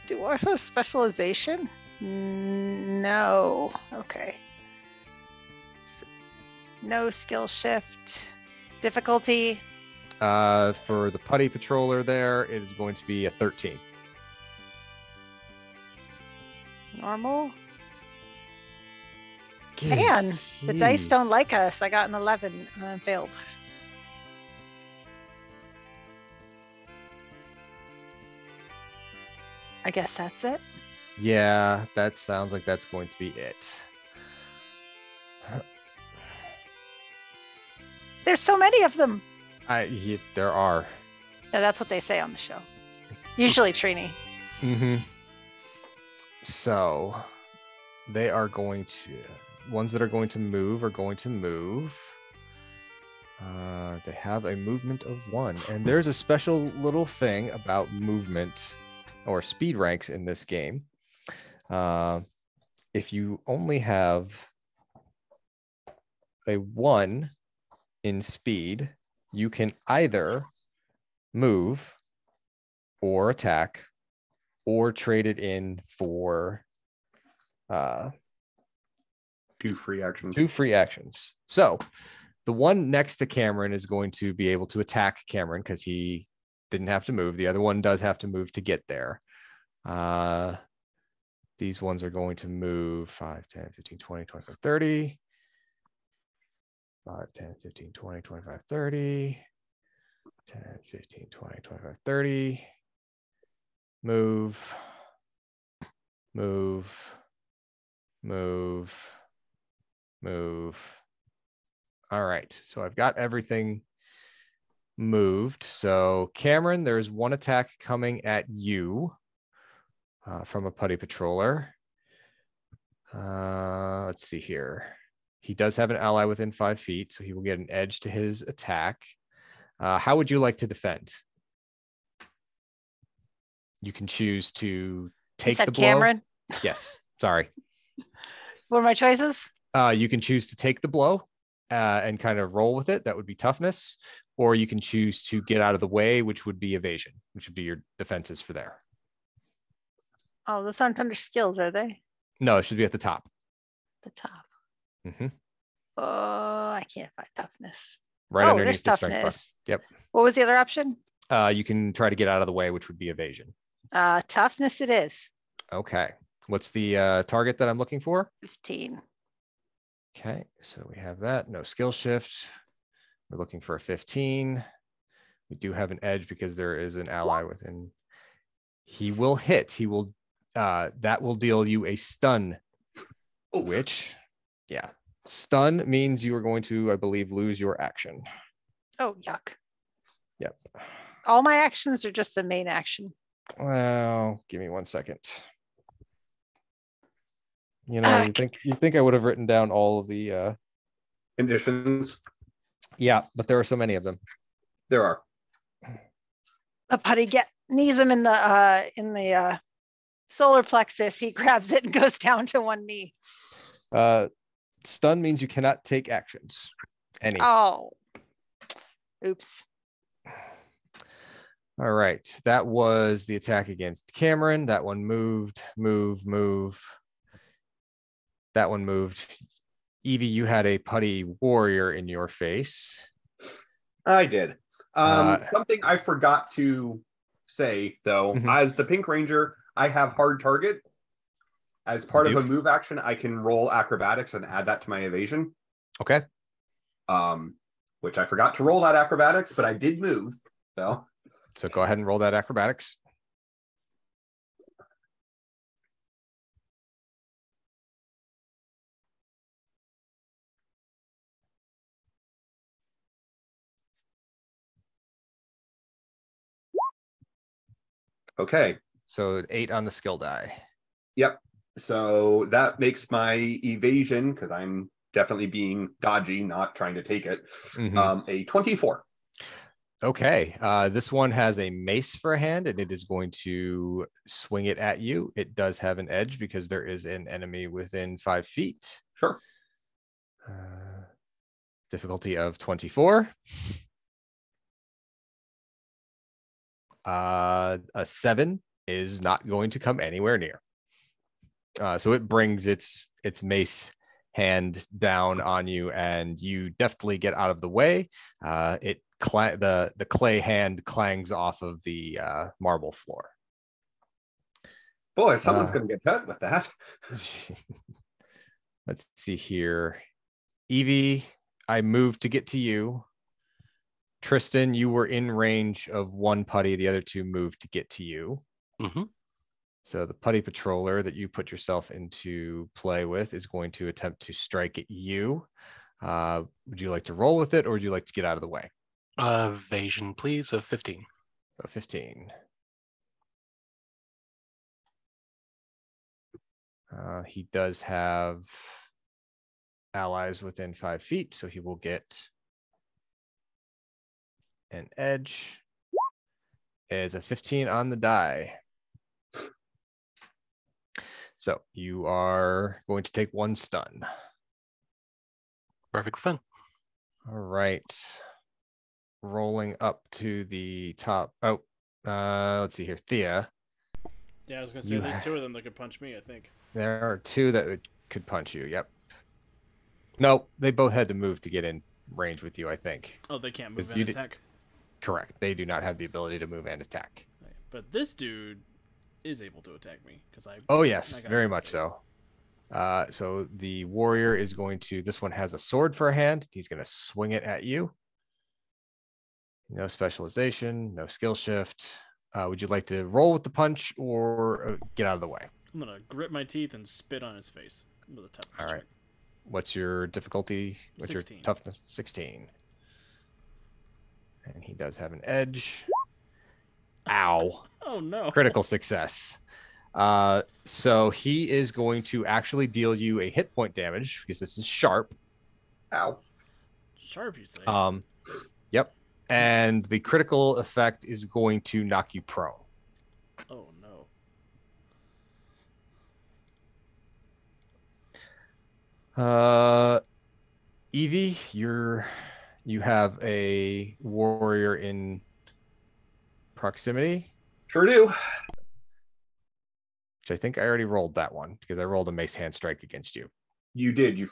[SPEAKER 4] Do I have a specialization? No. Okay. No skill shift. Difficulty.
[SPEAKER 1] For the putty patroller there, it is going to be a 13.
[SPEAKER 4] Normal. Man, the dice don't like us. I got an 11 and failed. I guess that's it.
[SPEAKER 1] Yeah, that sounds like that's going to be it.
[SPEAKER 4] There's so many of them.
[SPEAKER 1] There are.
[SPEAKER 4] Yeah, that's what they say on the show. Usually Trini.
[SPEAKER 1] Mm-hmm. So they are going to, ones that are going to move are going to move. They have a movement of 1, and there's a special little thing about movement or speed ranks in this game. If you only have a 1 in speed, you can either move or attack or trade it in for
[SPEAKER 2] 2 free actions.
[SPEAKER 1] 2 free actions. So the one next to Cameron is going to be able to attack Cameron because he didn't have to move. The other one does have to move to get there. These ones are going to move 5, 10, 15, 20, 25, 30. 5, 10, 15, 20, 25, 30. 10, 15, 20, 25, 30. Move. Move. Move. Move. All right. So I've got everything moved. So Cameron, there's one attack coming at you from a putty patroller. Let's see here. He does have an ally within 5 feet, so he will get an edge to his attack. How would you like to defend? You can choose to take the blow.
[SPEAKER 4] Cameron?
[SPEAKER 1] Yes. Sorry.
[SPEAKER 4] What are my choices?
[SPEAKER 1] You can choose to take the blow and kind of roll with it. That would be toughness. Or you can choose to get out of the way, which would be evasion, which would be your defenses for there.
[SPEAKER 4] Oh, those aren't under skills, are they?
[SPEAKER 1] No, it should be at the top.
[SPEAKER 4] The top.
[SPEAKER 1] Mm-hmm.
[SPEAKER 4] Oh, I can't find toughness.
[SPEAKER 1] Right
[SPEAKER 4] oh,
[SPEAKER 1] underneath
[SPEAKER 4] there's
[SPEAKER 1] the strength bar.
[SPEAKER 4] toughness.
[SPEAKER 1] Yep.
[SPEAKER 4] What was the other option?
[SPEAKER 1] You can try to get out of the way, which would be evasion.
[SPEAKER 4] Toughness it is.
[SPEAKER 1] Okay. What's the target that I'm looking for?
[SPEAKER 4] 15.
[SPEAKER 1] Okay, so we have that. No skill shift. We're looking for a 15. We do have an edge because there is an ally within. He will hit. He will. That will deal you a stun, which, yeah, stun means you are going to, I believe, lose your action.
[SPEAKER 4] Oh, yuck.
[SPEAKER 1] Yep.
[SPEAKER 4] All my actions are just a main action.
[SPEAKER 1] Well, give me 1 second. You know, you think I would have written down all of the
[SPEAKER 2] conditions.
[SPEAKER 1] Yeah, but there are so many of them.
[SPEAKER 2] There are.
[SPEAKER 4] The putty knees him in the solar plexus. He grabs it and goes down to one knee.
[SPEAKER 1] Stun means you cannot take actions. Any.
[SPEAKER 4] Oh. Oops.
[SPEAKER 1] All right. That was the attack against Cameron. That one moved. That one moved. Evie, you had a putty warrior in your face.
[SPEAKER 2] I did. Something I forgot to say, though, as the Pink Ranger, I have hard target. As part of a move action, I can roll acrobatics and add that to my evasion.
[SPEAKER 1] Okay.
[SPEAKER 2] Which I forgot to roll that acrobatics, but I did move.
[SPEAKER 1] So go ahead and roll that acrobatics.
[SPEAKER 2] Okay.
[SPEAKER 1] So 8 on the skill die.
[SPEAKER 2] Yep. So that makes my evasion, because I'm definitely being dodgy, not trying to take it, a 24.
[SPEAKER 1] Okay. This one has a mace for a hand, and it is going to swing it at you. It does have an edge because there is an enemy within 5 feet.
[SPEAKER 2] Sure.
[SPEAKER 1] Difficulty of 24. A 7 is not going to come anywhere near. So it brings its mace hand down on you, and you deftly get out of the way. The clay hand clangs off of the marble floor.
[SPEAKER 2] Boy, someone's going to get hurt with that.
[SPEAKER 1] Let's see here. Evie, I moved to get to you. Tristan, you were in range of one putty. The other two moved to get to you. So the putty patroller that you put yourself into play with is going to attempt to strike at you. Would you like to roll with it, or would you like to get out of the way?
[SPEAKER 5] Evasion, please, of 15.
[SPEAKER 1] So 15. He does have allies within 5 feet, so he will get an edge. Is a 15 on the die. So you are going to take 1 stun.
[SPEAKER 5] Perfect fun.
[SPEAKER 1] All right. Rolling up to the top. Oh, let's see here. Thea.
[SPEAKER 3] Yeah, I was going to say there's 2 of them that could punch me, I think.
[SPEAKER 1] There are 2 that could punch you. Yep. No, they both had to move to get in range with you, I think.
[SPEAKER 3] Oh, they can't move and attack?
[SPEAKER 1] Correct. They do not have the ability to move and attack.
[SPEAKER 3] But this dude is able to attack me because I.
[SPEAKER 1] Oh yes, very much so. So the warrior is going to, this one has a sword for a hand. He's going to swing it at you. No specialization, no skill shift. Would you like to roll with the punch or get out of the way?
[SPEAKER 3] I'm gonna grit my teeth and spit on his face with a toughness
[SPEAKER 1] All right.
[SPEAKER 3] check.
[SPEAKER 1] What's your difficulty? What's
[SPEAKER 3] 16.
[SPEAKER 1] your toughness? 16. And he does have an edge. Ow.
[SPEAKER 3] Oh no!
[SPEAKER 1] Critical success. So he is going to actually deal you a hit point damage because this is sharp.
[SPEAKER 2] Ow.
[SPEAKER 3] Sharp, you say?
[SPEAKER 1] Yep. And the critical effect is going to knock you prone.
[SPEAKER 3] Oh no!
[SPEAKER 1] Evie, you have a warrior in proximity,
[SPEAKER 2] Sure do.
[SPEAKER 1] which I think I already rolled that one because I rolled a mace hand strike against you.
[SPEAKER 2] You did. You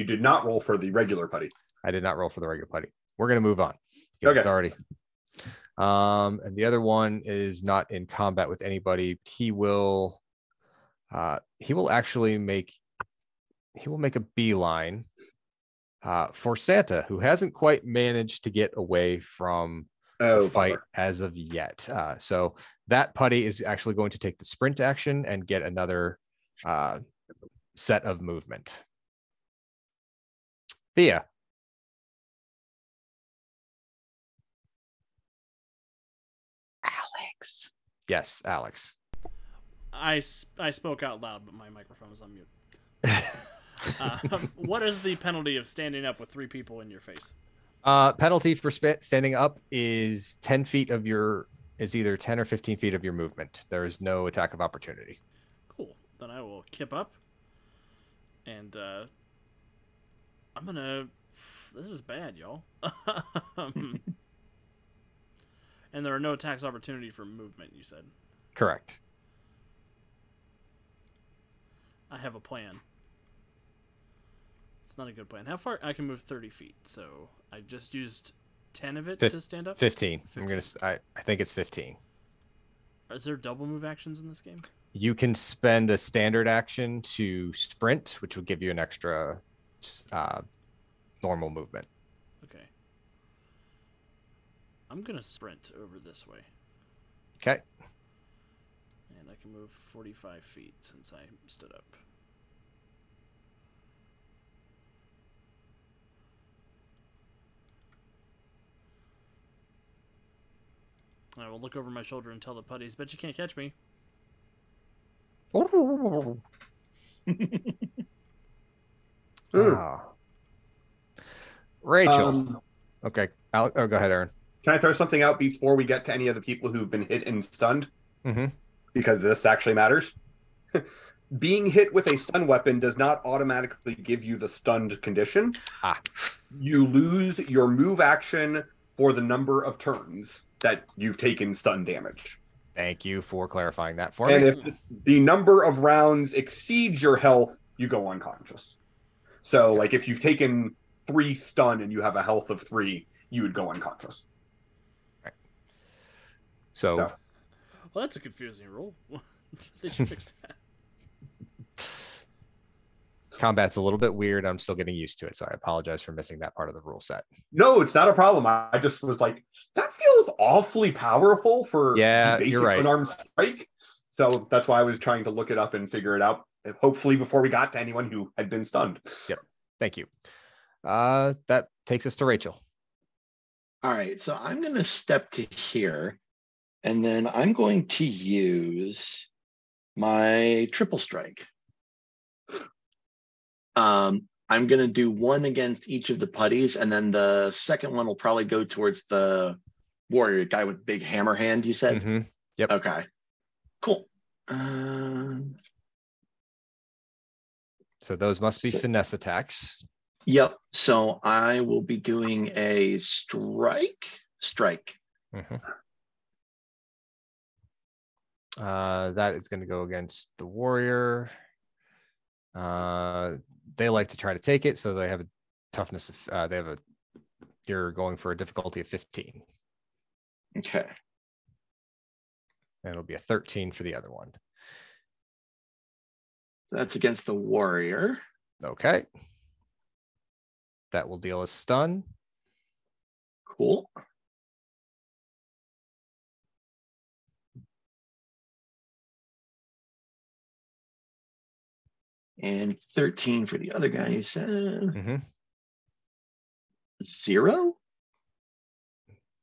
[SPEAKER 2] did not roll for the regular putty.
[SPEAKER 1] I did not roll for the regular putty. We're gonna move on because it's
[SPEAKER 2] Okay.
[SPEAKER 1] already. And the other one is not in combat with anybody. He will actually make a beeline for Santa, who hasn't quite managed to get away from
[SPEAKER 2] Oh,
[SPEAKER 1] the fight
[SPEAKER 2] bummer.
[SPEAKER 1] as of yet. So that putty is actually going to take the sprint action and get another set of movement. Thea.
[SPEAKER 4] Alex.
[SPEAKER 1] Yes, Alex.
[SPEAKER 3] I spoke out loud, but my microphone was on mute. What is the penalty of standing up with 3 people in your face?
[SPEAKER 1] Penalty for standing up is 10 feet of your, is either 10 or 15 feet of your movement. There is no attack of opportunity.
[SPEAKER 3] Cool. Then I will kip up, and I'm gonna. This is bad, y'all. And there are no attacks opportunity for movement. You said.
[SPEAKER 1] Correct.
[SPEAKER 3] I have a plan. It's not a good plan. How far? I can move 30 feet, so I just used 10 of it to stand up.
[SPEAKER 1] 15.
[SPEAKER 3] 15.
[SPEAKER 1] I think it's 15.
[SPEAKER 3] Is there double move actions in this game?
[SPEAKER 1] You can spend a standard action to sprint, which will give you an extra normal movement.
[SPEAKER 3] Okay. I'm gonna sprint over this way,
[SPEAKER 1] Okay.
[SPEAKER 3] and I can move 45 feet since I stood up. I will look over my shoulder and tell the putties, "Bet you can't catch me."
[SPEAKER 1] Ah. Rachel.
[SPEAKER 2] Um,
[SPEAKER 1] Okay. Go ahead, Aaron.
[SPEAKER 2] Can I throw something out before we get to any of the people who've been hit and stunned?
[SPEAKER 1] Mm-hmm.
[SPEAKER 2] Because this actually matters. Being hit with a stun weapon does not automatically give you the stunned condition. You lose your move action for the number of turns that you've taken stun damage.
[SPEAKER 1] Thank you for clarifying that for
[SPEAKER 2] And
[SPEAKER 1] me.
[SPEAKER 2] if the number of rounds exceeds your health, you go unconscious. So, like, if you've taken 3 stun and you have a health of 3, you would go unconscious.
[SPEAKER 1] So
[SPEAKER 3] Well, that's a confusing rule. They should fix that.
[SPEAKER 1] combat's a little bit weird. I'm still getting used to it, so I apologize for missing that part of the rule set.
[SPEAKER 2] No, it's not a problem. I just was like, that feels awfully powerful for
[SPEAKER 1] Yeah,
[SPEAKER 2] the basic
[SPEAKER 1] you're right.
[SPEAKER 2] unarmed strike. So that's why I was trying to look it up and figure it out. Hopefully before we got to anyone who had been stunned.
[SPEAKER 1] Yep. Thank you. That takes us to Rachel.
[SPEAKER 6] All right, so I'm going to step to here, and then I'm going to use my triple strike. I'm going to do one against each of the putties, and then the second one will probably go towards the warrior guy with big hammer hand, you said?
[SPEAKER 1] Mm-hmm. Yep.
[SPEAKER 6] Okay, cool.
[SPEAKER 1] So those must be
[SPEAKER 6] So-
[SPEAKER 1] finesse attacks.
[SPEAKER 6] Yep, so I will be doing a strike.
[SPEAKER 1] Mm-hmm. That is going to go against the warrior. They like to try to take it, so they have a toughness of, you're going for a difficulty of 15.
[SPEAKER 6] Okay.
[SPEAKER 1] And it'll be a 13 for the other one.
[SPEAKER 6] That's against the warrior.
[SPEAKER 1] Okay. That will deal a stun.
[SPEAKER 6] Cool. And 13 for the other guy, you said.
[SPEAKER 1] Mm-hmm.
[SPEAKER 6] 0?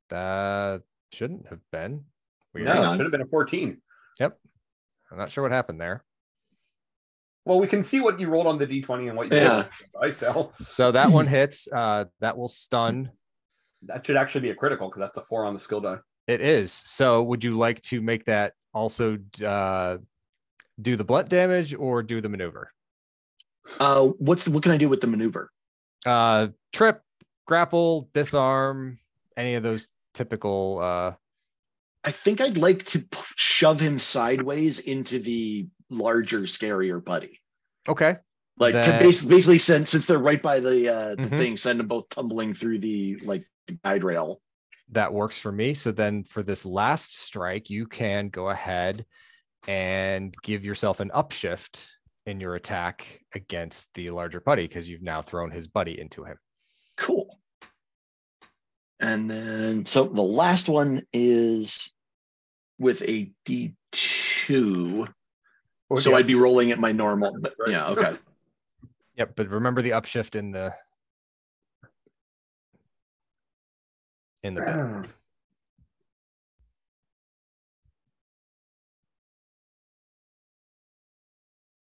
[SPEAKER 1] That shouldn't have been. Weird.
[SPEAKER 6] No.
[SPEAKER 2] Yeah, it should have been a 14.
[SPEAKER 1] Yep. I'm not sure what happened there.
[SPEAKER 2] Well, we can see what you rolled on the D20 and what you
[SPEAKER 6] Yeah.
[SPEAKER 2] did.
[SPEAKER 1] So that one hits. That will stun.
[SPEAKER 2] That should actually be a critical because that's the 4 on the skill die.
[SPEAKER 1] It is. So would you like to make that also do the blunt damage or do the maneuver?
[SPEAKER 6] What can I do with the maneuver?
[SPEAKER 1] Trip, grapple, disarm, any of those typical.
[SPEAKER 6] I think I'd like to shove him sideways into the larger, scarier buddy.
[SPEAKER 1] Okay.
[SPEAKER 6] Like
[SPEAKER 1] Then-
[SPEAKER 6] to basically since they're right by the
[SPEAKER 1] Mhm.
[SPEAKER 6] thing, send them both tumbling through the guide rail.
[SPEAKER 1] That works for me. So then for this last strike, you can go ahead and give yourself an upshift in your attack against the larger buddy because you've now thrown his buddy into him.
[SPEAKER 6] Cool. And then so the last one is with a D2. So I'd be rolling at my normal, but
[SPEAKER 2] Right.
[SPEAKER 6] yeah, okay.
[SPEAKER 1] Yep. But remember the upshift in the bit.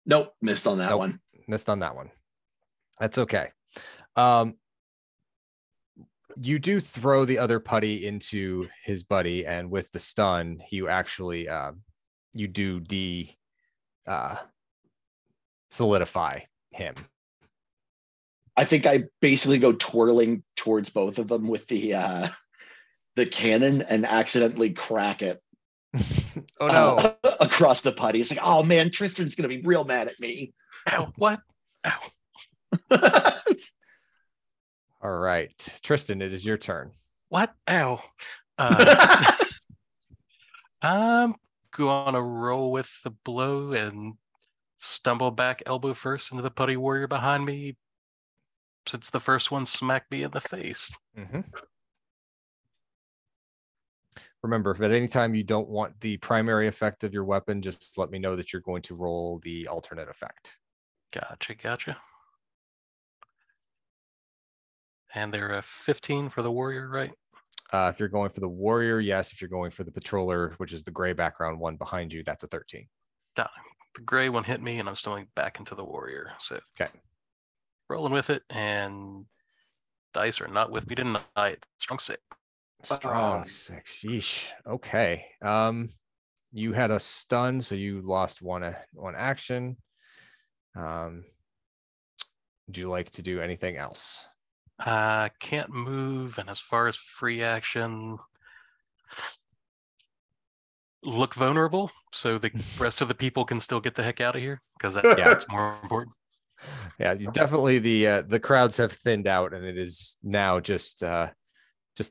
[SPEAKER 6] Nope, missed on that
[SPEAKER 1] Nope.
[SPEAKER 6] one.
[SPEAKER 1] Missed on that one. That's okay. You do throw the other putty into his buddy, and with the stun, you actually you do solidify him.
[SPEAKER 6] I think I basically go twirling towards both of them with the cannon and accidentally crack it
[SPEAKER 1] Oh no.
[SPEAKER 6] across the putty. It's like, oh man, Tristan's gonna be real mad at me.
[SPEAKER 5] Ow, what? Ow.
[SPEAKER 1] All right, Tristan, it is your turn.
[SPEAKER 5] What? Ow. I'm gonna roll with the blow and stumble back elbow first into the putty warrior behind me since the first one smacked me in the face.
[SPEAKER 1] Remember, if at any time you don't want the primary effect of your weapon, just let me know that you're going to roll the alternate effect.
[SPEAKER 5] Gotcha. And they're a 15 for the warrior, right?
[SPEAKER 1] If you're going for the warrior, yes. If you're going for the patroller, which is the gray background one behind you, that's a 13.
[SPEAKER 5] The gray one hit me and I'm stumbling back into the warrior. So
[SPEAKER 1] Okay.
[SPEAKER 5] rolling with it, and dice are not with me tonight. Strong 6.
[SPEAKER 1] Strong 6. Yeesh. Okay. You had a stun, so you lost one action. Would you like to do anything else?
[SPEAKER 5] Can't move, and as far as free action, look vulnerable so the rest of the people can still get the heck out of here, because that's more important.
[SPEAKER 1] Yeah, you definitely the crowds have thinned out, and it is now just the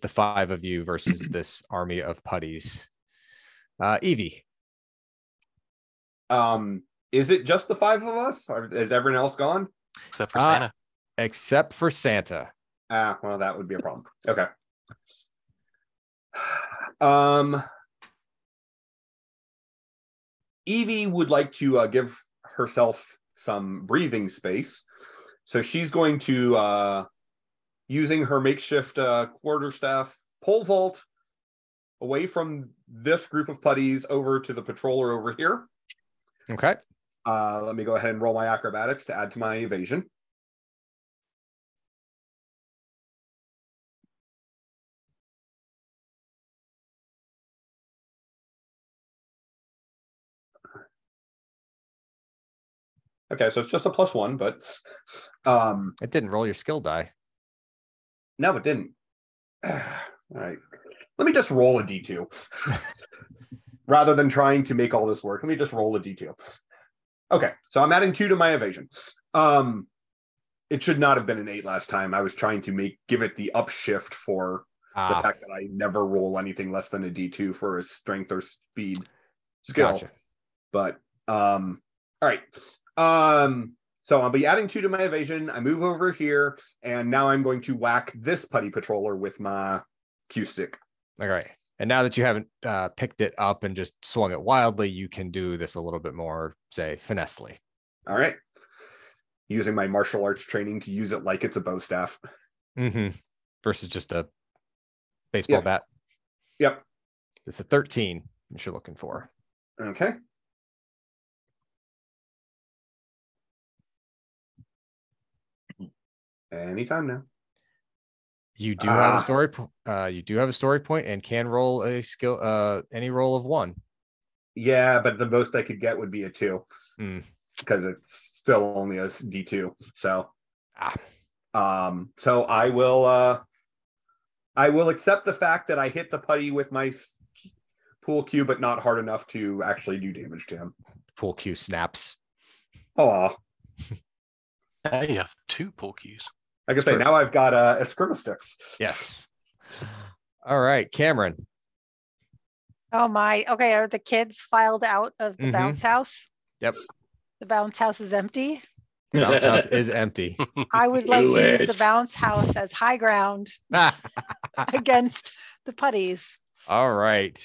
[SPEAKER 1] 5 of you versus this army of putties. Evie.
[SPEAKER 2] Is it just the 5 of us, or is everyone else gone?
[SPEAKER 5] Except for Santa.
[SPEAKER 1] Except for Santa.
[SPEAKER 2] Well, that would be a problem. Okay. Evie would like to give herself some breathing space, so she's going to, using her makeshift quarterstaff, pole vault away from this group of putties over to the patroller over here.
[SPEAKER 1] Okay.
[SPEAKER 2] Let me go ahead and roll my acrobatics to add to my evasion. Okay, so it's just a +1, but
[SPEAKER 1] It didn't roll your skill die.
[SPEAKER 2] no, it didn't. All right. Let me just roll a D2. Rather than trying to make all this work, let me just roll a D2. Okay, so I'm adding 2 to my evasion. It should not have been an 8 last time. I was trying to give it the upshift for the fact that I never roll anything less than a D2 for a strength or speed skill.
[SPEAKER 1] Gotcha.
[SPEAKER 2] But all right. So I'll be adding 2 to my evasion. I move over here, and now I'm going to whack this putty patroller with my cue stick.
[SPEAKER 1] All right. And now that you haven't picked it up and just swung it wildly, you can do this a little bit more, say, finessely.
[SPEAKER 2] All right. Using my martial arts training to use it like it's a bow staff.
[SPEAKER 1] Mm-hmm. Versus just a baseball bat.
[SPEAKER 2] Yep.
[SPEAKER 1] It's a 13 that you're looking for.
[SPEAKER 2] Okay. Anytime now.
[SPEAKER 1] You do have a story. You do have a story point and can roll a skill. Any roll of 1.
[SPEAKER 2] Yeah, but the most I could get would be a 2 because it's still only a D2. So, so I will accept the fact that I hit the putty with my pool cue, but not hard enough to actually do damage to him.
[SPEAKER 1] Pool cue snaps.
[SPEAKER 2] Oh,
[SPEAKER 5] Now you have 2 pool cues.
[SPEAKER 2] like I say, now I've got Eskrima sticks.
[SPEAKER 1] Yes. All right, Cameron.
[SPEAKER 4] Oh my. Okay, are the kids filed out of the bounce house?
[SPEAKER 1] Yep.
[SPEAKER 4] The bounce house is empty.
[SPEAKER 1] The bounce house is empty.
[SPEAKER 4] I would like
[SPEAKER 6] Do
[SPEAKER 4] to use
[SPEAKER 6] it.
[SPEAKER 4] the bounce house as high ground against the putties.
[SPEAKER 1] All right.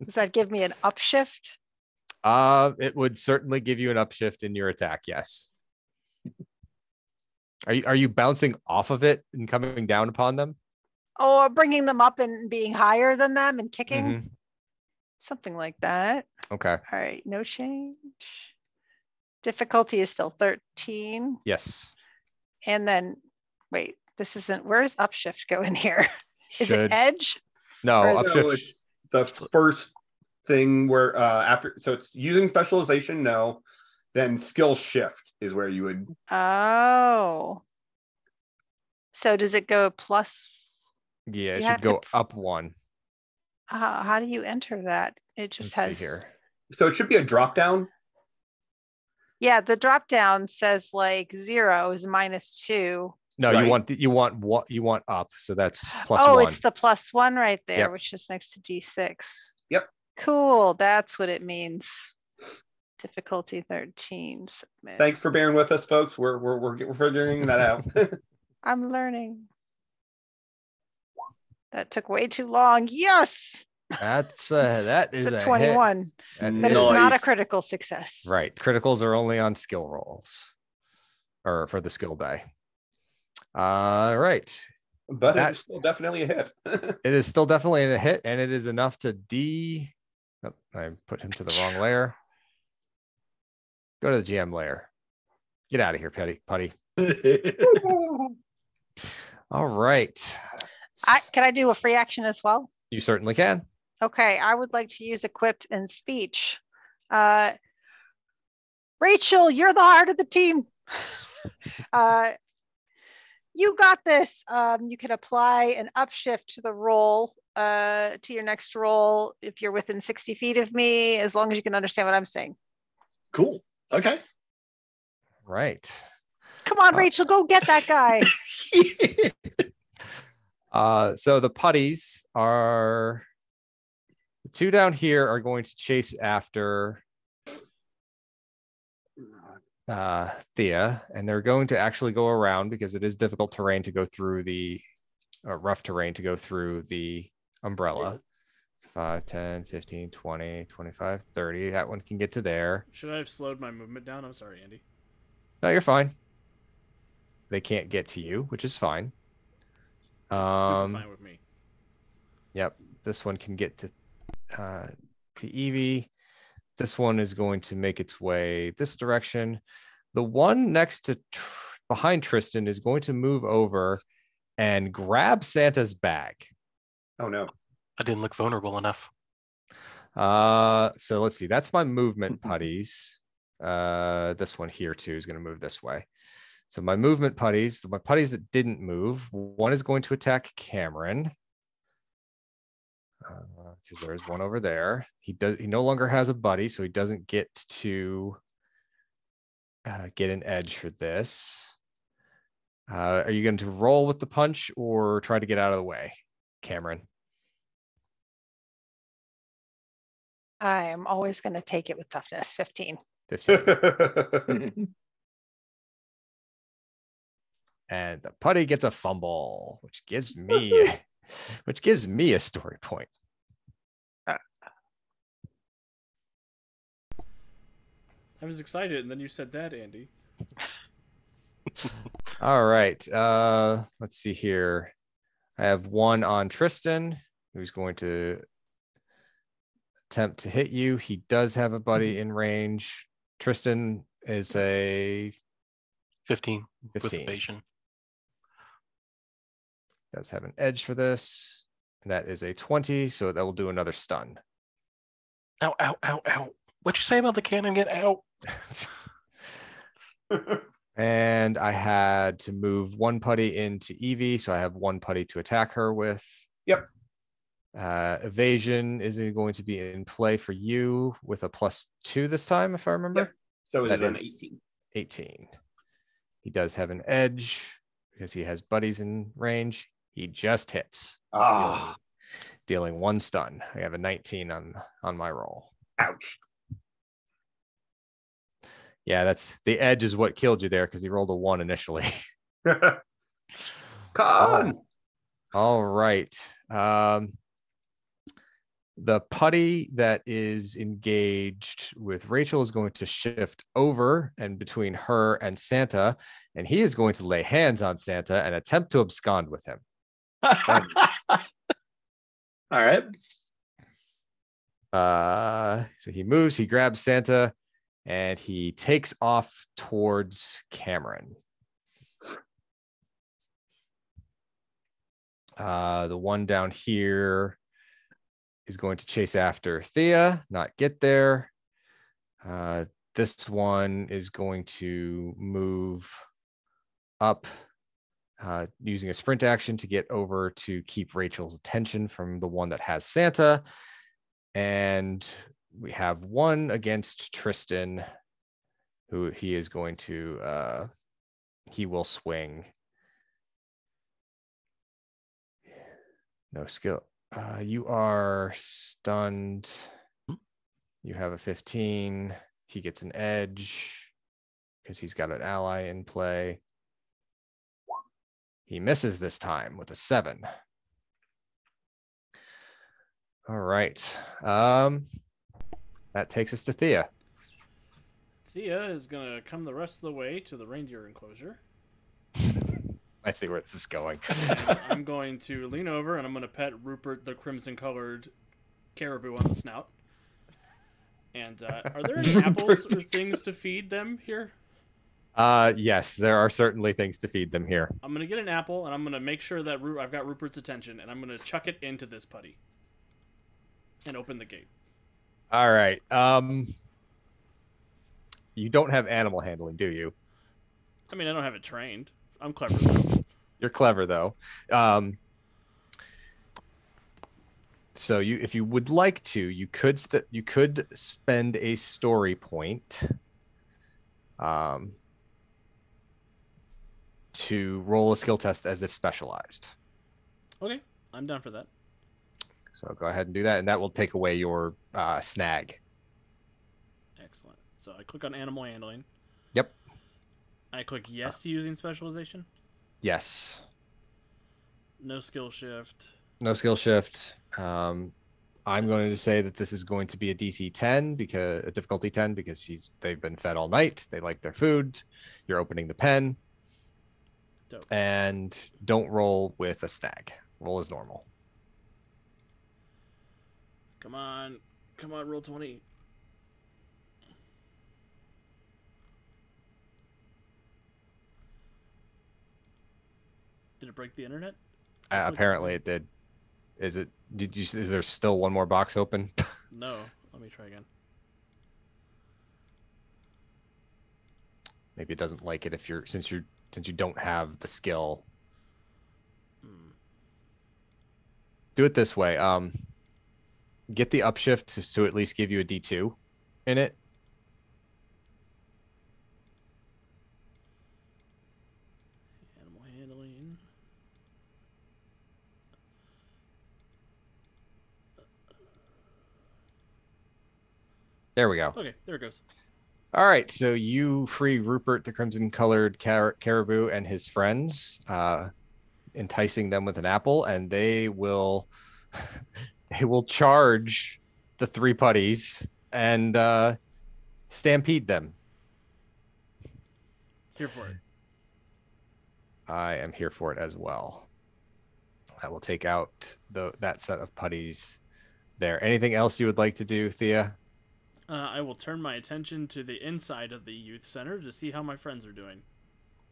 [SPEAKER 4] Does that give me an upshift?
[SPEAKER 1] It would certainly give you an upshift in your attack. Yes. Are you bouncing off of it and coming down upon them?
[SPEAKER 4] Or bringing them up and being higher than them and kicking?
[SPEAKER 1] Mhm.
[SPEAKER 4] Something like that.
[SPEAKER 1] Okay.
[SPEAKER 4] All right, no change. Difficulty is still 13.
[SPEAKER 1] Yes.
[SPEAKER 4] And then, wait, this isn't, where's upshift go in here? Is it
[SPEAKER 1] Should
[SPEAKER 4] edge?
[SPEAKER 1] no
[SPEAKER 4] or is it-
[SPEAKER 2] So
[SPEAKER 1] upshift.
[SPEAKER 2] it's the first thing where after, so it's using specialization, no. Then skill shift is where you would.
[SPEAKER 4] Oh. So does it go plus?
[SPEAKER 1] Yeah, it
[SPEAKER 4] you
[SPEAKER 1] should
[SPEAKER 4] have to
[SPEAKER 1] go up 1.
[SPEAKER 4] How do you enter that? It just
[SPEAKER 1] Let's
[SPEAKER 4] has
[SPEAKER 1] see here.
[SPEAKER 2] So it should be a drop down.
[SPEAKER 4] Yeah, the drop down says like 0 is -2.
[SPEAKER 1] No,
[SPEAKER 2] Right.
[SPEAKER 1] you want what you want up. So that's plus
[SPEAKER 4] Oh,
[SPEAKER 1] 1.
[SPEAKER 4] it's the +1 right there,
[SPEAKER 1] Yep.
[SPEAKER 4] which is next to D6.
[SPEAKER 2] Yep.
[SPEAKER 4] Cool. That's what it means. Difficulty 13. Submit.
[SPEAKER 2] Thanks for bearing with us, folks. We're figuring that out.
[SPEAKER 4] I'm learning. That took way too long. Yes.
[SPEAKER 1] That's that is
[SPEAKER 4] It's a
[SPEAKER 1] hit.
[SPEAKER 4] 21.
[SPEAKER 1] That
[SPEAKER 4] But
[SPEAKER 1] is-
[SPEAKER 4] it's not a
[SPEAKER 6] Nice.
[SPEAKER 4] critical success.
[SPEAKER 1] right. Criticals are only on skill rolls or for the skill die. All right.
[SPEAKER 2] But
[SPEAKER 1] That-
[SPEAKER 2] it's still definitely a hit.
[SPEAKER 1] It is still definitely a hit, and it is enough to oh, I put him to the wrong layer. Go to the GM layer. Get out of here, Putty. All right.
[SPEAKER 4] Can I do a free action as well?
[SPEAKER 1] You certainly can.
[SPEAKER 4] Okay, I would like to use equip and speech. Rachel, you're the heart of the team. You got this. You can apply an upshift to the roll, to your next roll if you're within 60 feet of me, as long as you can understand what I'm saying.
[SPEAKER 6] Cool. Okay.
[SPEAKER 1] Right.
[SPEAKER 4] Come on, Rachel, go get that guy.
[SPEAKER 1] So the putties are the 2 down here are going to chase after Thea, and they're going to actually go around because it is difficult terrain to go through the rough terrain to go through the umbrella. 5, 10, 15, 20, 25, 30. That one can get to there.
[SPEAKER 3] Should I have slowed my movement down? I'm sorry, Andy.
[SPEAKER 1] No, you're fine. They can't get to you, which is fine.
[SPEAKER 3] Super fine with me.
[SPEAKER 1] Yep, this one can get to Evie. This one is going to make its way this direction. The one next to behind Tristan is going to move over and grab Santa's bag.
[SPEAKER 2] Oh no.
[SPEAKER 5] I didn't look vulnerable enough.
[SPEAKER 1] So let's see. That's my movement putties. This one here too is going to move this way. So my movement putties, my putties that didn't move, one is going to attack Cameron. Because there is one over there. He no longer has a buddy, so he doesn't get to get an edge for this. Are you going to roll with the punch or try to get out of the way, Cameron?
[SPEAKER 4] I am always going to take it with toughness. 15.
[SPEAKER 1] 15. And the putty gets a fumble, which gives me a story point.
[SPEAKER 3] I was excited, and then you said that, Andy.
[SPEAKER 1] All right. Let's see here. I have one on Tristan, who's going to attempt to hit you. He does have a buddy in range. Tristan is a
[SPEAKER 5] 15 with
[SPEAKER 1] 15.
[SPEAKER 5] evasion.
[SPEAKER 1] Does have an edge for this. And that is a 20, so that will do another stun.
[SPEAKER 5] Ow, ow, ow, ow. What'd you say about the cannon get out?
[SPEAKER 1] And I had to move one putty into Evie, so I have one putty to attack her with.
[SPEAKER 2] Yep.
[SPEAKER 1] Evasion is going to be in play for you with a +2 this time, if I remember.
[SPEAKER 2] Yep. So it is
[SPEAKER 1] That
[SPEAKER 2] an
[SPEAKER 1] is
[SPEAKER 2] 18.
[SPEAKER 1] 18. He does have an edge because he has buddies in range. He just hits.
[SPEAKER 2] Ah,
[SPEAKER 1] Dealing one stun. I have a 19 on my roll.
[SPEAKER 2] ouch.
[SPEAKER 1] Yeah, that's the edge is what killed you there because he rolled a 1 initially.
[SPEAKER 2] Con.
[SPEAKER 1] All right. The putty that is engaged with Rachel is going to shift over and between her and Santa, and he is going to lay hands on Santa and attempt to abscond with him.
[SPEAKER 6] All right.
[SPEAKER 1] So he moves, he grabs Santa, and he takes off towards Cameron. The one down here is going to chase after Thea, not get there. This one is going to move up using a sprint action to get over to keep Rachel's attention from the one that has Santa. And we have one against Tristan, who he is going to, he will swing. No skill. You are stunned. You have a 15. He gets an edge because he's got an ally in play. He misses this time with a 7. All right. That takes us to Thea.
[SPEAKER 3] Thea is going to come the rest of the way to the reindeer enclosure.
[SPEAKER 1] I see where this is going.
[SPEAKER 3] And I'm going to lean over and I'm going to pet Rupert the crimson-colored caribou on the snout. And are there any apples or things to feed them here?
[SPEAKER 1] Yes, there are certainly things to feed them here.
[SPEAKER 3] I'm going to get an apple and I'm going to make sure that I've got Rupert's attention and I'm going to chuck it into this putty and open the gate.
[SPEAKER 1] All right. You don't have animal handling, do you?
[SPEAKER 3] I mean, I don't have it trained. I'm clever though.
[SPEAKER 1] You're clever though. So if you would like to, you could spend a story point to roll a skill test as if specialized.
[SPEAKER 3] Okay, I'm down for that.
[SPEAKER 1] So go ahead and do that, and that will take away your snag.
[SPEAKER 3] Excellent. So I click on animal handling.
[SPEAKER 1] Yep.
[SPEAKER 3] I click yes to using specialization.
[SPEAKER 1] Yes.
[SPEAKER 3] No skill shift.
[SPEAKER 1] No skill shift. I'm going to say that this is going to be a DC 10 because a difficulty 10 because they've been fed all night. They like their food. You're opening the pen.
[SPEAKER 3] Dope.
[SPEAKER 1] And don't roll with a snag. Roll as normal.
[SPEAKER 3] Come on, roll 20. Did it break the internet?
[SPEAKER 1] Apparently it did. Is there still one more box open?
[SPEAKER 3] No. Let me try again.
[SPEAKER 1] Maybe it doesn't like it since you don't have the skill. Do it this way. Get the upshift to at least give you a D2 in it.
[SPEAKER 3] Animal handling.
[SPEAKER 1] There we go.
[SPEAKER 3] Okay, there it goes.
[SPEAKER 1] All right, so you free Rupert, the crimson-colored caribou, and his friends, enticing them with an apple, and they will they will charge the three putties and stampede them.
[SPEAKER 3] Here for it.
[SPEAKER 1] I am here for it as well. I will take out that set of putties there. Anything else you would like to do, Thea?
[SPEAKER 3] I will turn my attention to the inside of the youth center to see how my friends are doing.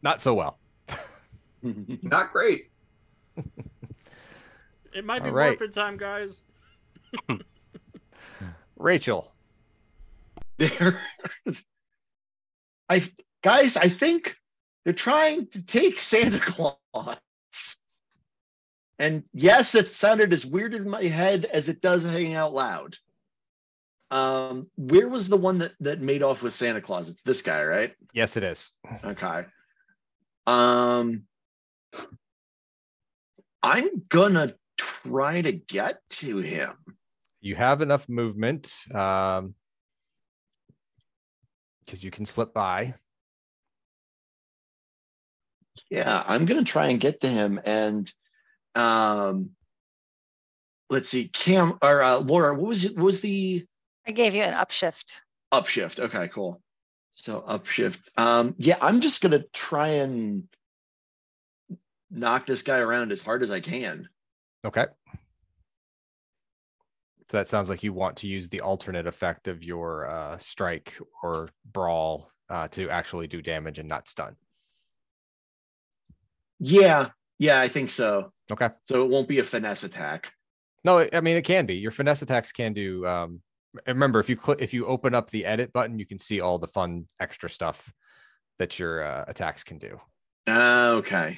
[SPEAKER 1] Not so well.
[SPEAKER 2] Not great.
[SPEAKER 3] It might be
[SPEAKER 1] All right.
[SPEAKER 3] morphin time, guys.
[SPEAKER 1] Rachel.
[SPEAKER 6] There, I think they're trying to take Santa Claus. And yes, that sounded as weird in my head as it does hanging out loud. Where was the one that made off with Santa Claus? It's this guy, right?
[SPEAKER 1] Yes, it is.
[SPEAKER 6] Okay. I'm gonna try to get to him.
[SPEAKER 1] You have enough movement because you can slip by.
[SPEAKER 6] Yeah, I'm gonna try and get to him. And let's see, Cam or Laura, what was the
[SPEAKER 4] I gave you an upshift.
[SPEAKER 6] upshift? Okay, cool. So upshift. Yeah, I'm just gonna try and knock this guy around as hard as I can.
[SPEAKER 1] Okay. So that sounds like you want to use the alternate effect of your strike or brawl to actually do damage and not stun.
[SPEAKER 6] Yeah, I think so.
[SPEAKER 1] Okay.
[SPEAKER 6] So it won't be a finesse attack.
[SPEAKER 1] No, I mean it can be. Your finesse attacks can do. Remember, if you open up the edit button, you can see all the fun extra stuff that your attacks can do.
[SPEAKER 6] Okay.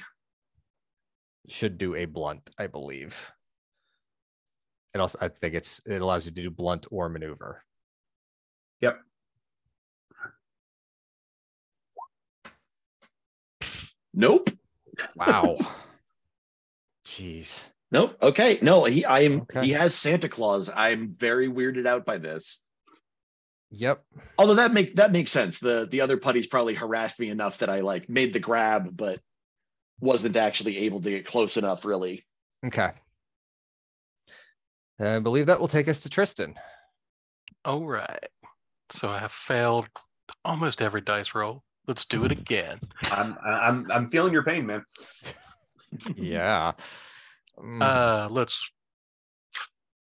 [SPEAKER 1] Should do a blunt, I believe. And also, I think it allows you to do blunt or maneuver.
[SPEAKER 2] Yep.
[SPEAKER 6] Nope.
[SPEAKER 1] Wow. Jeez.
[SPEAKER 6] Nope. Okay. No, he
[SPEAKER 1] Okay.
[SPEAKER 6] he has Santa Claus. I'm very weirded out by this.
[SPEAKER 1] Yep.
[SPEAKER 6] Although that makes sense. The other putties probably harassed me enough that I like made the grab, but wasn't actually able to get close enough, really.
[SPEAKER 1] Okay. I believe that will take us to Tristan.
[SPEAKER 5] All right. So I have failed almost every dice roll. Let's do it again.
[SPEAKER 2] I'm feeling your pain, man.
[SPEAKER 1] Yeah.
[SPEAKER 5] They're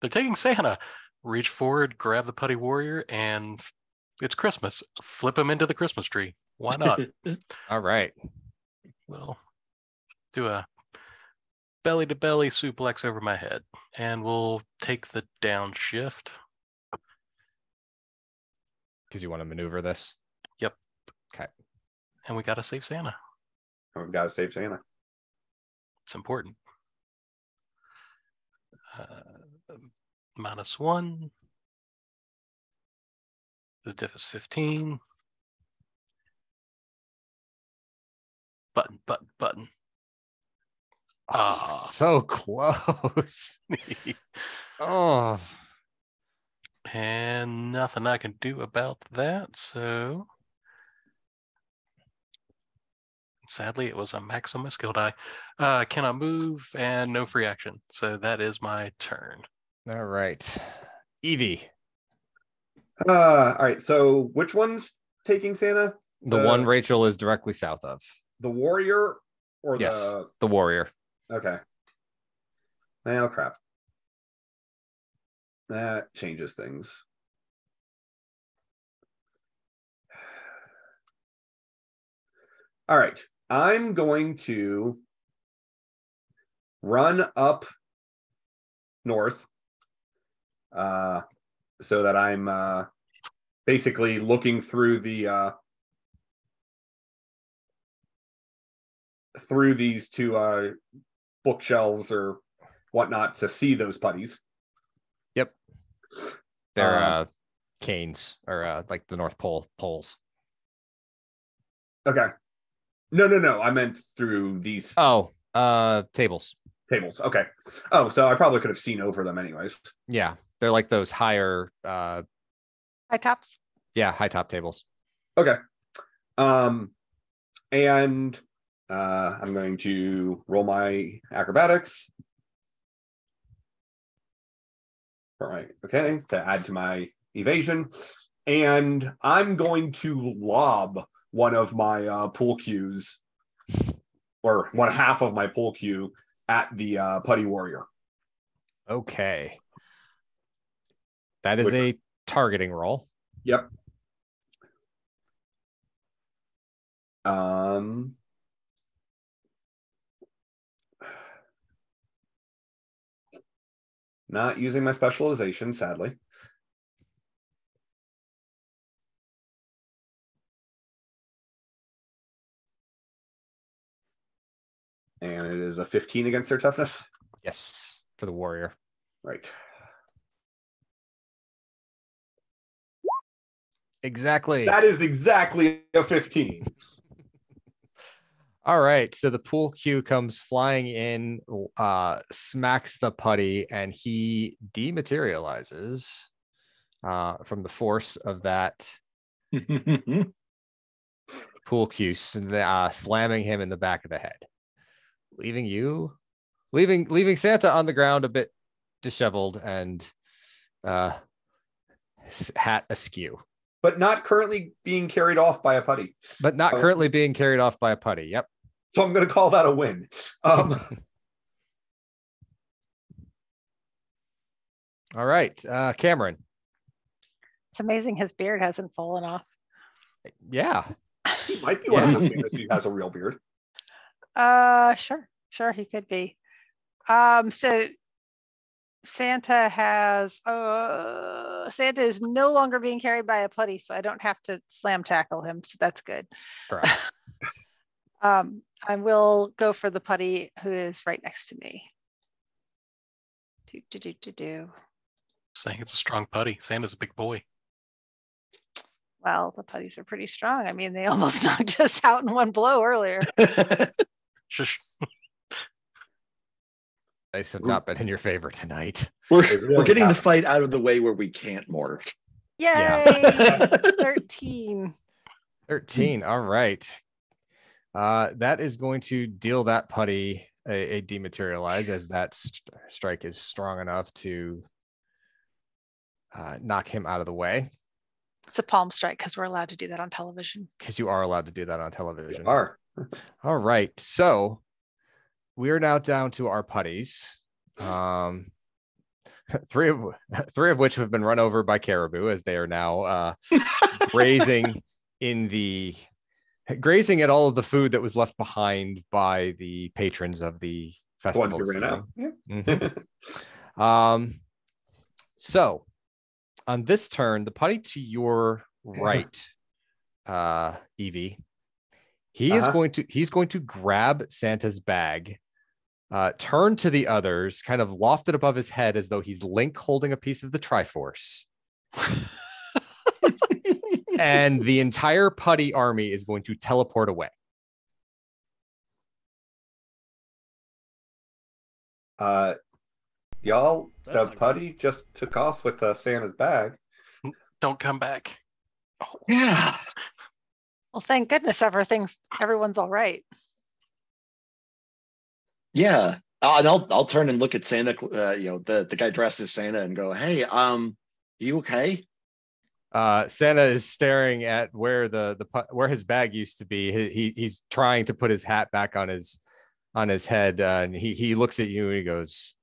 [SPEAKER 5] taking Santa. Reach forward, grab the putty warrior, and it's Christmas. Flip him into the Christmas tree. Why not?
[SPEAKER 1] All right.
[SPEAKER 5] We'll do a belly to belly suplex over my head, and we'll take the downshift.
[SPEAKER 1] Because you want to maneuver this.
[SPEAKER 5] Yep.
[SPEAKER 1] Okay.
[SPEAKER 5] And we got to save Santa.
[SPEAKER 2] We've got to save Santa.
[SPEAKER 5] It's important. -1. This diff is 15. Button.
[SPEAKER 1] Oh, so close. Oh.
[SPEAKER 5] And nothing I can do about that, so sadly it was a maximum skill die. Can I move? And no free action. So that is my turn.
[SPEAKER 1] All right. Evie.
[SPEAKER 2] All right. So which one's taking Santa?
[SPEAKER 1] The one Rachel is directly south of.
[SPEAKER 2] The warrior or
[SPEAKER 1] yes, the warrior.
[SPEAKER 2] Okay. Well, crap. That changes things. All right. I'm going to run up north so that I'm basically looking through the through these two bookshelves or whatnot to see those putties.
[SPEAKER 1] Yep. They're canes or like the North Pole poles.
[SPEAKER 2] Okay. No. I meant through these.
[SPEAKER 1] Oh, tables.
[SPEAKER 2] Tables. Okay. Oh, so I probably could have seen over them anyways.
[SPEAKER 1] Yeah. They're like those higher
[SPEAKER 4] High tops.
[SPEAKER 1] Yeah, high top tables.
[SPEAKER 2] Okay. And I'm going to roll my acrobatics. All right. Okay. To add to my evasion. And I'm going to lob one of my pool cues, or one half of my pool cue, at the putty warrior.
[SPEAKER 1] Okay. That is a targeting roll.
[SPEAKER 2] Yep. Not using my specialization, sadly. And it is a 15 against their toughness.
[SPEAKER 1] Yes, for the warrior.
[SPEAKER 2] Right.
[SPEAKER 1] Exactly.
[SPEAKER 2] That is exactly a 15.
[SPEAKER 1] All right. So the pool cue comes flying in, smacks the putty, and he dematerializes from the force of that pool cue, slamming him in the back of the head, leaving Santa on the ground a bit disheveled and hat askew.
[SPEAKER 2] But not currently being carried off by a putty.
[SPEAKER 1] But not currently being carried off by a putty. Yep.
[SPEAKER 2] So I'm going to call that a win.
[SPEAKER 1] All right, Cameron.
[SPEAKER 4] It's amazing his beard hasn't fallen off.
[SPEAKER 1] Yeah.
[SPEAKER 2] He might be one of those famous who has a real beard.
[SPEAKER 4] Sure, he could be. So Santa is no longer being carried by a putty, so I don't have to slam tackle him. So that's good.
[SPEAKER 1] Correct.
[SPEAKER 4] I will go for the putty who is right next to me.
[SPEAKER 5] Saying it's a strong putty. Santa's a big boy.
[SPEAKER 4] Well, the putties are pretty strong. I mean, they almost knocked us out in one blow earlier.
[SPEAKER 5] Shush.
[SPEAKER 1] Dice have not been in your favor tonight.
[SPEAKER 6] We're getting the fight out of the way where we can't morph.
[SPEAKER 4] Yay!
[SPEAKER 1] Yeah.
[SPEAKER 4] 13.
[SPEAKER 1] 13. All right. That is going to deal that putty a dematerialize, as that strike is strong enough to knock him out of the way.
[SPEAKER 4] It's a palm strike because we're allowed to do that on television.
[SPEAKER 1] Because you are allowed to do that on television.
[SPEAKER 2] You are.
[SPEAKER 1] All right. So we are now down to our putties. Three of which have been run over by caribou, as they are now grazing at all of the food that was left behind by the patrons of the festival. So on this turn, the putty to your right, Evie, he's going to grab Santa's bag, turn to the others, kind of loft it above his head as though he's Link holding a piece of the Triforce. And the entire putty army is going to teleport away.
[SPEAKER 2] Y'all,
[SPEAKER 3] That's
[SPEAKER 2] the
[SPEAKER 3] not
[SPEAKER 2] putty just took off with Santa's bag.
[SPEAKER 5] Don't come back.
[SPEAKER 6] Oh, yeah.
[SPEAKER 4] Well, thank goodness everyone's all right.
[SPEAKER 6] Yeah. And I'll turn and look at Santa, the guy dressed as Santa, and go, "Hey, you okay?"
[SPEAKER 1] Santa is staring at where where his bag used to be. He's trying to put his hat back on his head, and he looks at you and he goes,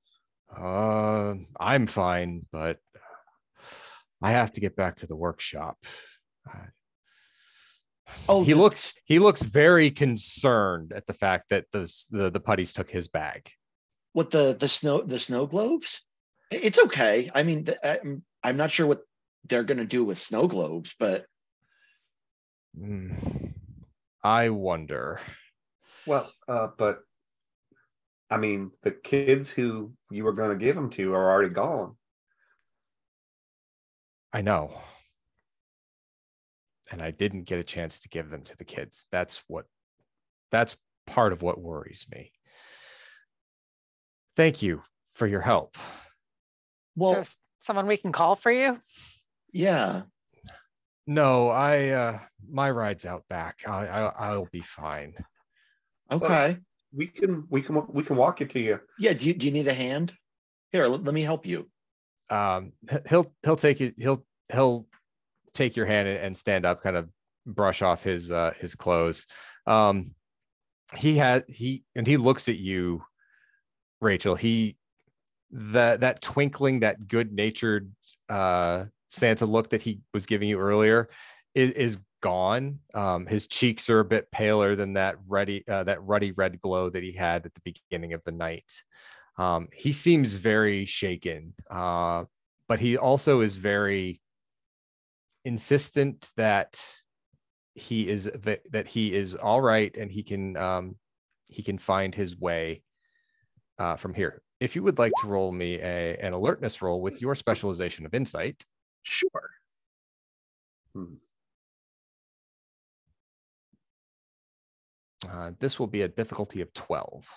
[SPEAKER 1] "I'm fine, but I have to get back to the workshop." He looks very concerned at the fact that the putties took his bag.
[SPEAKER 6] What, the snow globes? It's okay. I mean, I'm not sure what they're going to do with snow globes, but
[SPEAKER 1] I wonder.
[SPEAKER 2] Well, but I mean, the kids who you were going to give them to are already gone.
[SPEAKER 1] I know. And I didn't get a chance to give them to the kids. That's part of what worries me. Thank you for your help.
[SPEAKER 6] well,
[SPEAKER 4] There's someone we can call for you.
[SPEAKER 6] yeah.
[SPEAKER 1] No, my ride's out back. I'll be fine.
[SPEAKER 6] Okay.
[SPEAKER 2] We can walk it to you.
[SPEAKER 6] Yeah. Do you need a hand? Here, let me help you.
[SPEAKER 1] He'll take you. He'll take your hand and stand up, kind of brush off his clothes. He looks at you, Rachel. That twinkling, that good-natured Santa look that he was giving you earlier is gone. His cheeks are a bit paler than that ruddy red glow that he had at the beginning of the night. He seems very shaken, but he also is very insistent that he is all right and he can find his way from here. If you would like to roll me an alertness roll with your specialization of insight.
[SPEAKER 6] Sure.
[SPEAKER 1] This will be a difficulty of 12.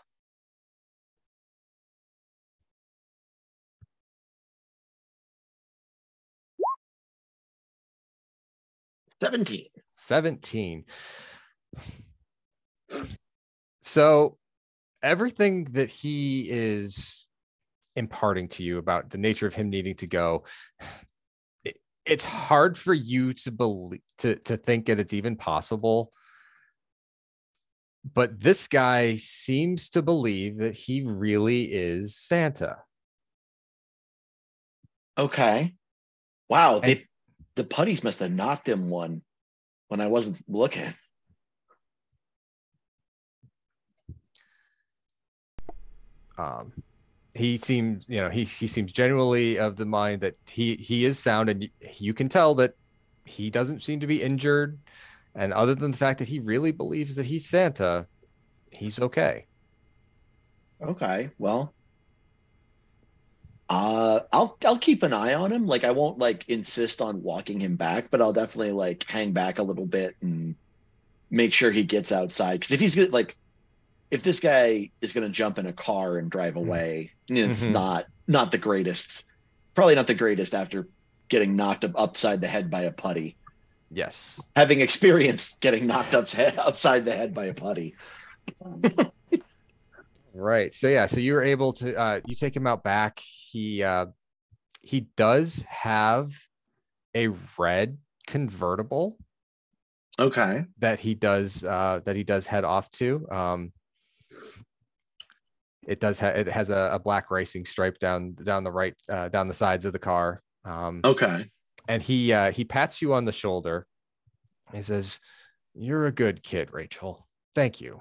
[SPEAKER 6] $17.
[SPEAKER 1] 17. So everything that he is imparting to you about the nature of him needing to go, it's hard for you to believe, to think that it's even possible. But this guy seems to believe that he really is Santa.
[SPEAKER 6] Okay. Wow. The putties must have knocked him one when I wasn't looking.
[SPEAKER 1] He seems, he seems genuinely of the mind that he is sound, and you can tell that he doesn't seem to be injured. And other than the fact that he really believes that he's Santa, he's okay.
[SPEAKER 6] Okay. Well, I'll keep an eye on him. Like, I won't insist on walking him back, but I'll definitely hang back a little bit and make sure he gets outside. Because if he's if this guy is gonna jump in a car and drive away, it's not the greatest. Probably not the greatest after getting knocked upside the head by a putty.
[SPEAKER 1] Yes.
[SPEAKER 6] Having experienced getting knocked upside the head by a putty.
[SPEAKER 1] Right. So yeah, so you were able to you take him out back. He does have a red convertible.
[SPEAKER 6] Okay.
[SPEAKER 1] That he does head off to. It has a black racing stripe down the sides of the car.
[SPEAKER 6] Okay.
[SPEAKER 1] And he pats you on the shoulder. He says, "You're a good kid, Rachel. Thank you."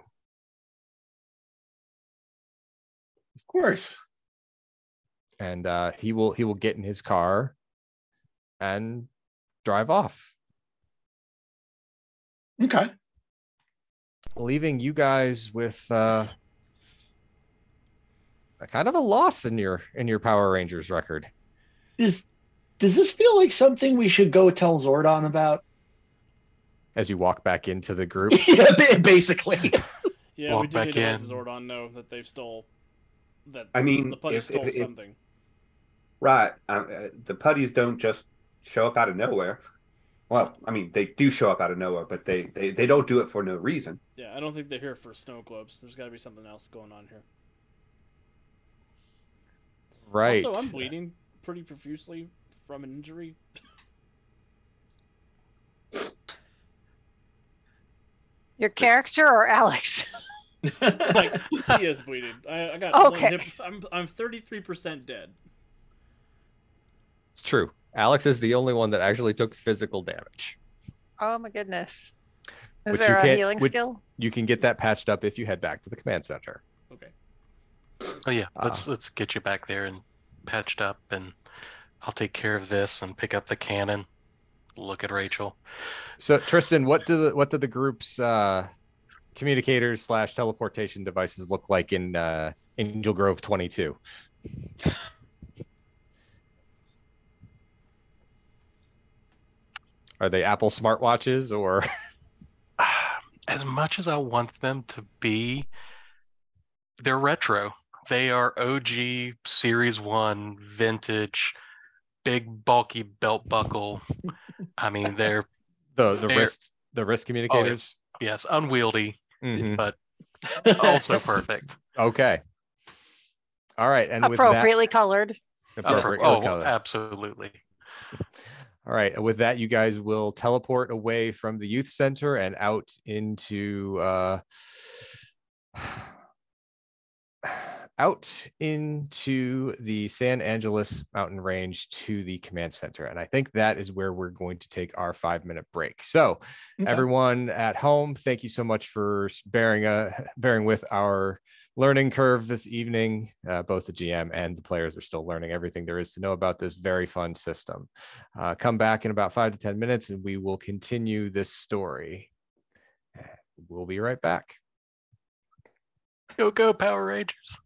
[SPEAKER 6] Of course.
[SPEAKER 1] And he will get in his car and drive off.
[SPEAKER 6] Okay.
[SPEAKER 1] Leaving you guys with a kind of a loss in your Power Rangers record.
[SPEAKER 6] Does this feel like something we should go tell Zordon about?
[SPEAKER 1] As you walk back into the group.
[SPEAKER 6] Yeah, basically.
[SPEAKER 3] Yeah, we do need to let Zordon know that they've stole. That the putties stole something.
[SPEAKER 2] Right. The putties don't just show up out of nowhere. Well, I mean, they do show up out of nowhere, but they don't do it for no reason.
[SPEAKER 3] Yeah, I don't think they're here for snow globes. There's got to be something else going on here.
[SPEAKER 1] Right.
[SPEAKER 3] Also, I'm bleeding pretty profusely from an injury.
[SPEAKER 4] Your character or Alex?
[SPEAKER 3] Like, he is bleeding. I got
[SPEAKER 4] okay.
[SPEAKER 3] I'm 33% dead.
[SPEAKER 1] It's true. Alex is the only one that actually took physical damage.
[SPEAKER 4] Oh my goodness. Is there a healing skill?
[SPEAKER 1] You can get that patched up if you head back to the command center.
[SPEAKER 3] Okay.
[SPEAKER 5] Oh yeah, let's get you back there and patched up, and I'll take care of this and pick up the cannon. Look at Rachel.
[SPEAKER 1] So Tristan, what do the group's communicators / teleportation devices look like in Angel Grove 22? Are they Apple smartwatches or?
[SPEAKER 5] As much as I want them to be, they're retro. They are OG Series 1 vintage, big bulky belt buckle. I mean, they're
[SPEAKER 1] the The risk communicators.
[SPEAKER 5] Yes, unwieldy,
[SPEAKER 1] Mhm.
[SPEAKER 5] but also perfect.
[SPEAKER 1] Okay. All right, and with that,
[SPEAKER 4] Appropriately colored.
[SPEAKER 1] appropriately colored.
[SPEAKER 5] Absolutely.
[SPEAKER 1] All right, and with that, you guys will teleport away from the youth center and out into the San Angeles mountain range to the command center. And I think that is where we're going to take our 5-minute break. So everyone at home, thank you so much for bearing with our learning curve this evening. Both the GM and the players are still learning everything there is to know about this very fun system. Come back in about 5 to 10 minutes and we will continue this story. We'll be right back.
[SPEAKER 5] Go, Power Rangers.